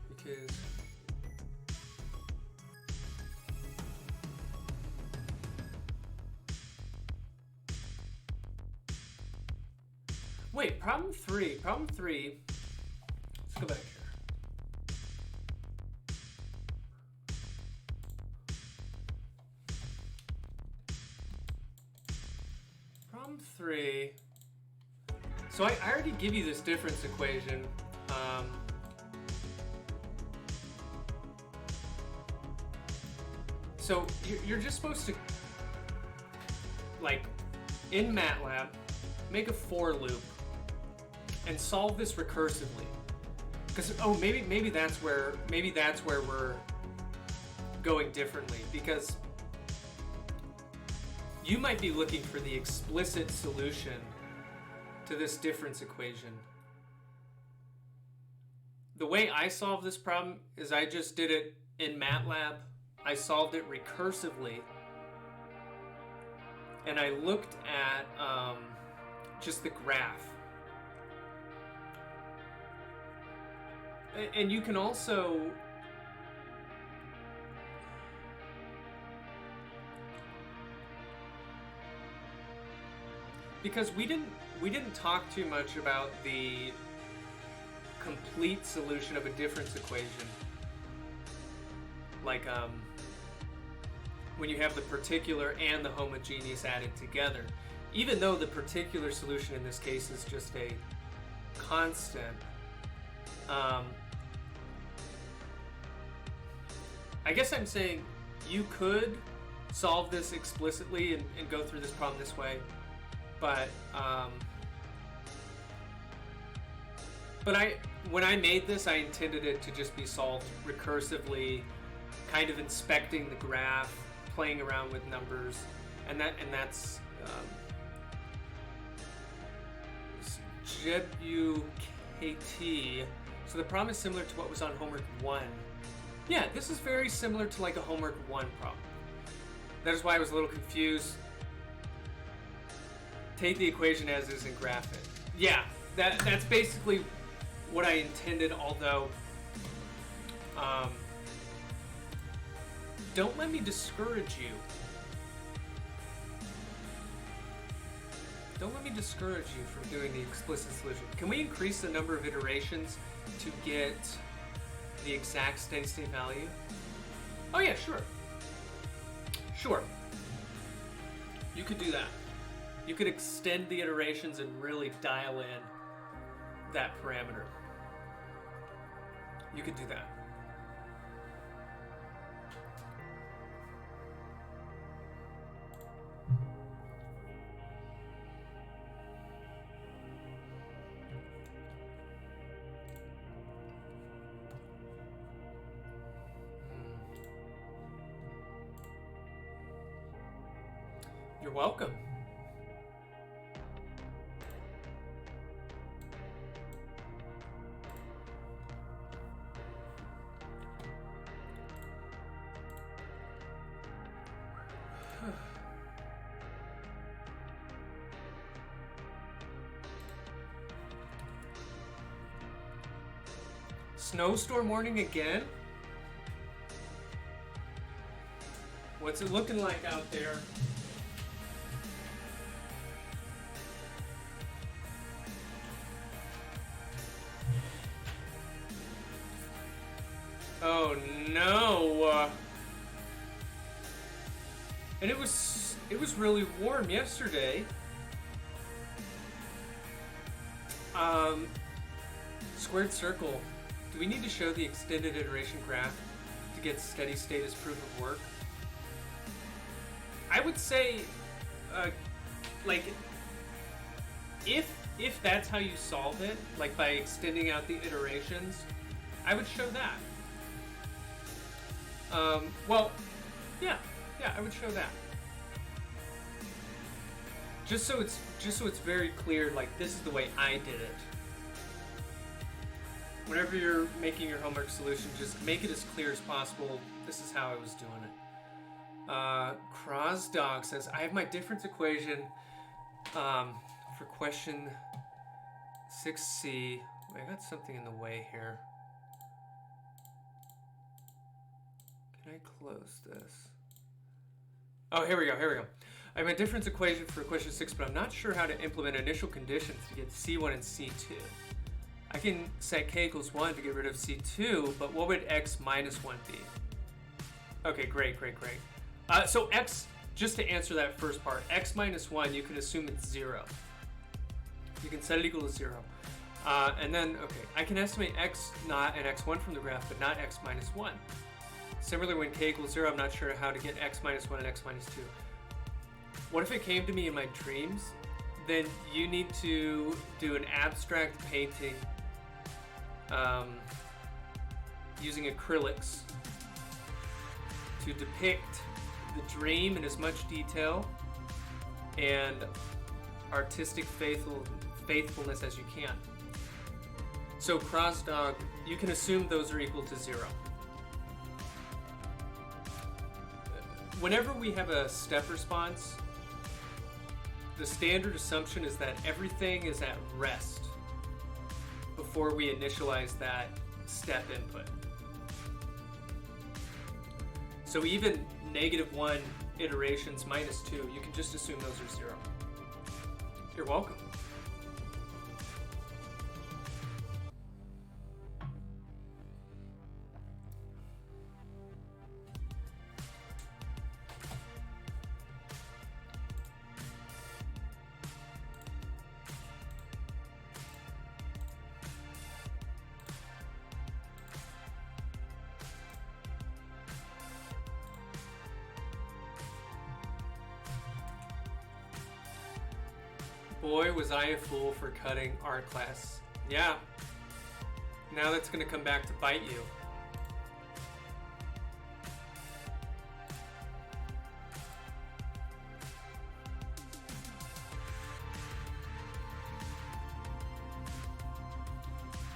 Because wait, problem three. Let's go back here. Problem 3. So I already give you this difference equation. So you're just supposed to, like, in MATLAB, make a for loop and solve this recursively. Because maybe that's where we're going differently, because you might be looking for the explicit solution to this difference equation. The way I solved this problem is I just did it in MATLAB. I solved it recursively, and I looked at just the graph. And you can also because we didn't talk too much about the complete solution of a difference equation, like when you have the particular and the homogeneous added together, even though the particular solution in this case is just a constant. I guess I'm saying you could solve this explicitly and go through this problem this way, but when I made this, I intended it to just be solved recursively, kind of inspecting the graph, playing around with numbers, and that's JEBUKT. So the problem is similar to what was on homework 1. Yeah, this is very similar to like a homework 1 problem. That is why I was a little confused. Take the equation as is and graph it. Yeah, that's basically what I intended, although don't let me discourage you. Don't let me discourage you from doing the explicit solution. Can we increase the number of iterations to get the exact steady-state value? Oh yeah, sure. Sure. You could do that. You could extend the iterations and really dial in that parameter. You could do that. You're welcome. Snowstorm warning again? What's it looking like out there? Oh no! And it was really warm yesterday. Squared circle. Do we need to show the extended iteration graph to get steady state as proof of work? I would say, like, if that's how you solve it, like by extending out the iterations, I would show that. Well, yeah, I would show that. Just so it's very clear, like this is the way I did it. Whenever you're making your homework solution, just make it as clear as possible. This is how I was doing it. Crossdog says, I have my difference equation for question 6C. Wait, I got something in the way here. Can I close this? Oh, here we go. I have a difference equation for question 6, but I'm not sure how to implement initial conditions to get C1 and C2. I can set k equals 1 to get rid of C2, but what would x minus 1 be? Okay, great. So x, just to answer that first part, x minus 1, you can assume it's 0. You can set it equal to 0. And then, okay, I can estimate x naught and x1 from the graph, but not x minus 1. Similarly, when k equals 0, I'm not sure how to get x minus 1 and x minus 2. What if it came to me in my dreams? Then you need to do an abstract painting using acrylics to depict the dream in as much detail and artistic faithfulness as you can. So crossdog, you can assume those are equal to 0. Whenever we have a step response, the standard assumption is that everything is at rest before we initialize that step input. So even -1 iterations minus 2, you can just assume those are 0. You're welcome. Boy, was I a fool for cutting art class. Yeah. Now that's going to come back to bite you.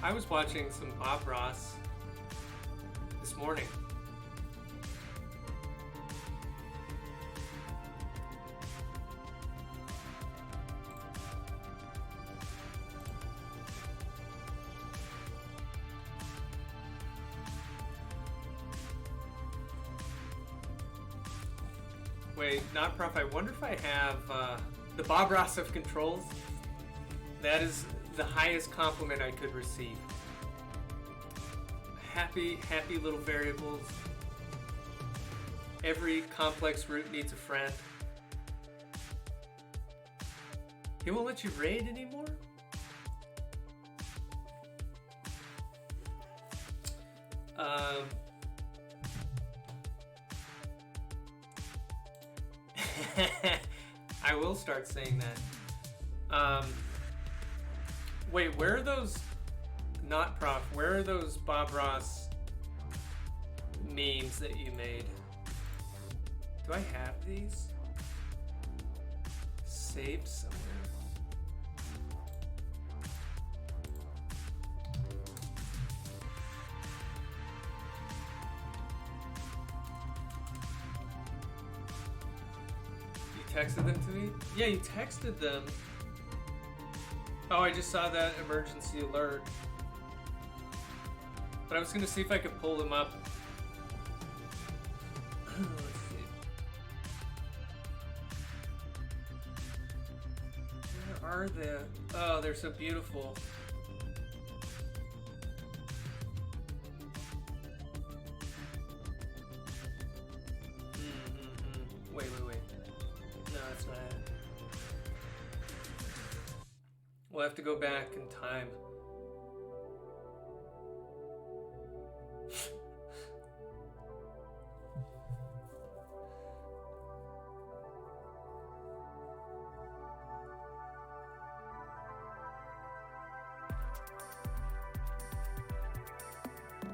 I was watching some Bob Ross this morning. Wait, not prof. I wonder if I have the Bob Ross of controls. That is the highest compliment I could receive. Happy little variables. Every complex root needs a friend. He won't let you raid anymore? I will start saying that. Wait, where are those? Not prof. Where are those Bob Ross memes that you made? Do I have these saved somewhere? Texted them to me? Yeah, you texted them. Oh, I just saw that emergency alert. But I was going to see if I could pull them up. Let's see. Where are they? Oh, they're so beautiful. Wait. No, that's not it. We'll have to go back in time.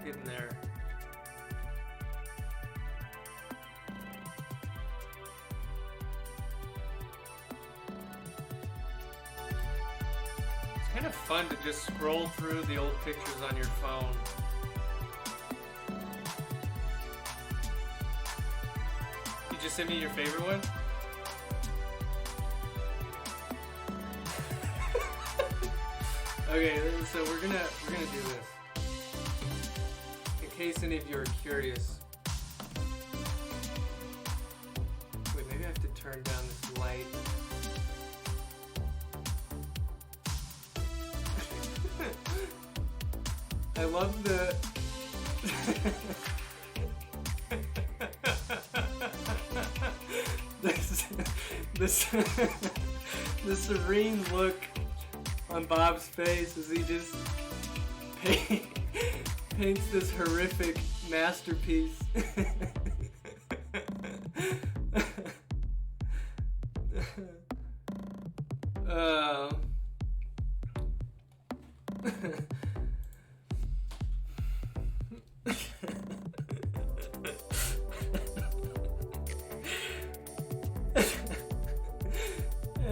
Get in there. It's kind of fun to just scroll through the old pictures on your phone. You just send me your favorite one? Okay, so we're gonna do this. In case any of you are curious. Wait, maybe I have to turn down this light. I love the the serene look on Bob's face as he just paints this horrific masterpiece.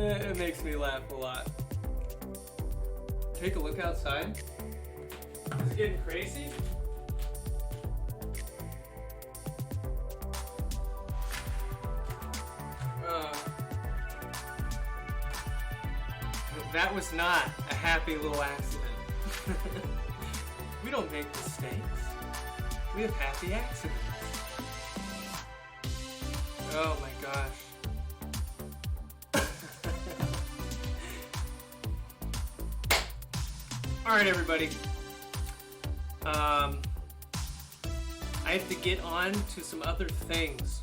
It makes me laugh a lot. Take a look outside. It's getting crazy. That was not a happy little accident. We don't make mistakes. We have happy accidents. Oh my gosh. All right, everybody. I have to get on to some other things,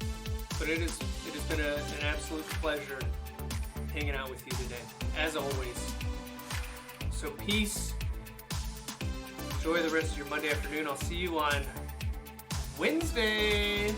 but it has been an absolute pleasure hanging out with you today, as always. So peace. Enjoy the rest of your Monday afternoon. I'll see you on Wednesday.